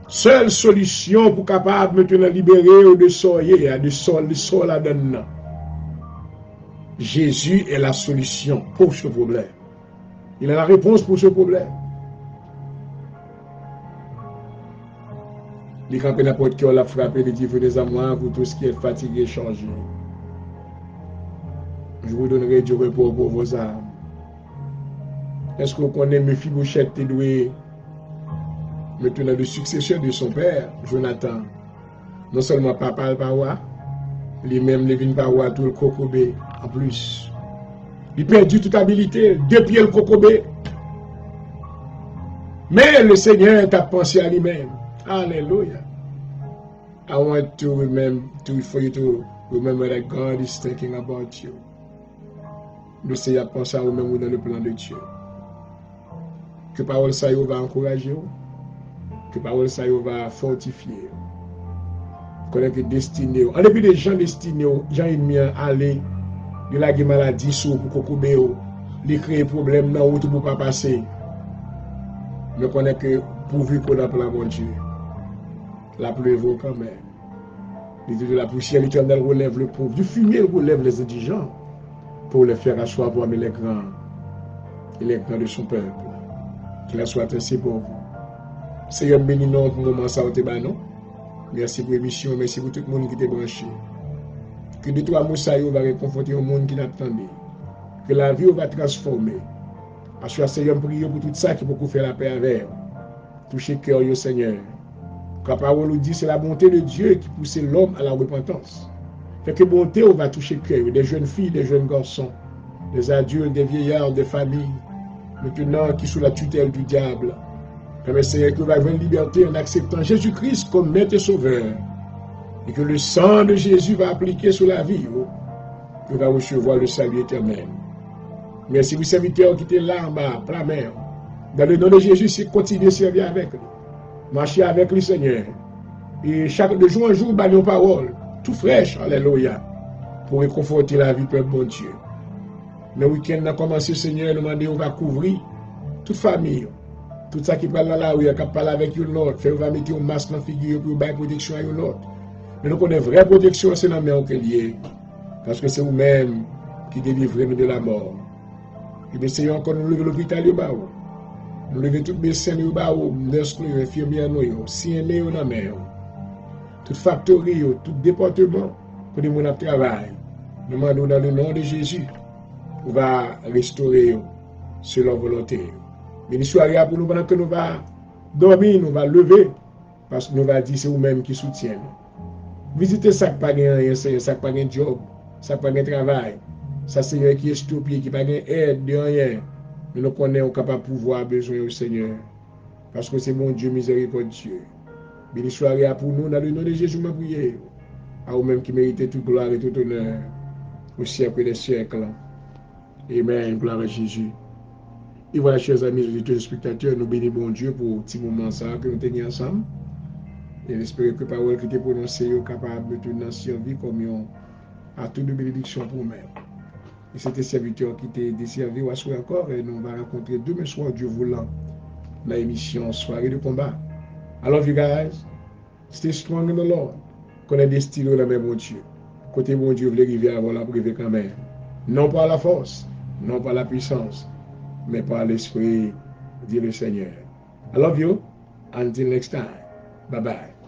Seule solution pour capable maintenant libérer de soyer, de sol là-dedans. Jésus est la solution pour ce problème. Il a la réponse pour ce problème. Il campé n'importe qui l'a frappé, il dit, venez à moi, vous tous qui êtes fatigués, changés. Je vous donnerai du repos pour vos âmes. Est-ce que vous connaissez Mephibosheth doué maintenant le successeur de son père, Jonathan? Non seulement papa le parois, lui-même le vin parois tout le cocobé en plus. Il perdu toute habilité, 2 pieds le cocobé. Mais le Seigneur t'a pensé à lui-même. Alléluia. I want to remember, for you to remember that God is thinking about you. Le Seigneur pense à vous-même dans le plan de Dieu. Que parole ça va encourager, que parole ça va fortifier. Connaître que destiné. En dépit des gens destinés, gens ennemis à aller de la maladie sous pour couper, les créer problème dans route pour pas passer. Mais connaît que pourvu qu'on a plan mon Dieu. La pluie vaut quand même. De la poussière, l'Éternel relève le pauvre. Du fumier, il relève les indigents pour les faire asseoir parmi les grands et les grands de son peuple. Qu'il soit ainsi pour vous. Seigneur, bénis notre moment, ça va non. Merci pour l'émission, merci pour tout le monde qui t'est branché. Que de toi, Moussaïo va réconforter au monde qui l'attendait. Que la vie va transformer. Parce que Seigneur, prie pour tout ça qui peut faire la paix avec. Toucher le cœur, Seigneur. Quand la parole nous dit, c'est la bonté de Dieu qui pousse l'homme à la repentance. Fait que bonté, on va toucher le cœur. Des jeunes filles, des jeunes garçons, des adultes, des vieillards, des familles, maintenant qui sont sous la tutelle du diable. Permet Seigneur que va avoir une liberté en acceptant Jésus-Christ comme maître et sauveur. Et que le sang de Jésus va appliquer sur la vie, que va recevoir le salut éternel. Merci vous serviteurs qui étaient là en bas, plein mer. Dans le nom de Jésus, c'est continuer à servir avec lui. Marcher avec le Seigneur. Et de jour en jour, nos paroles, tout fraîche, alléluia, pour réconforter la vie, peuple bon Dieu. Le week-end a commencé, Seigneur, nous demandons, on va couvrir toute famille, tout ça qui parle dans la rue, qui parle avec une autre, faire va mettre un masque dans la figure pour faire protection à une autre. Mais nous connaissons vraie protection, c'est dans la main lié, parce que c'est vous-même qui délivrez nous de la mort. Et bien, Seigneur, encore nous lever l'hôpital, nous lever toutes les scènes, nous exclure les infirmières, si aimer dans la mer. Toute factory, tout département, pour nous gens travail. Nous demandons dans le nom de Jésus, on va restaurer selon volonté. Mais nous soirée pour nous, pendant que nous va dormir, nous va lever, parce que nous va dire c'est vous-même qui soutiennent. Visitez ça qui pas rien, ça qui pas un job, ça qui pas un travail, ça Seigneur qui est stupide, qui pas aide de rien. Mais nous connaissons capable de pouvoir besoin au Seigneur, parce que c'est mon Dieu miséricordieux. Béni soirée pour nous, dans le nom de Jésus, ma prière. À vous-même qui méritez toute gloire et tout honneur au siècle des siècles. Amen, gloire à Jésus. Et voilà, chers amis, auditeurs et spectateurs, nous bénissons bon Dieu pour un petit moment ça que nous tenions ensemble. Et j'espère que la parole qui était prononcée est capable de nous servir comme à toute de bénédiction pour nous. Et c'était serviteur qui était desservi à soi encore. Et nous allons rencontrer demain soir, Dieu voulant, la émission Soirée de combat. I love you guys. Stay strong in the Lord. Connais des styles dans le même bon Dieu. Côté bon Dieu, vous voulez arriver avant la priver quand même. Non par la force, non par la puissance, mais par l'esprit, dit le Seigneur. I love you. Until next time. Bye bye.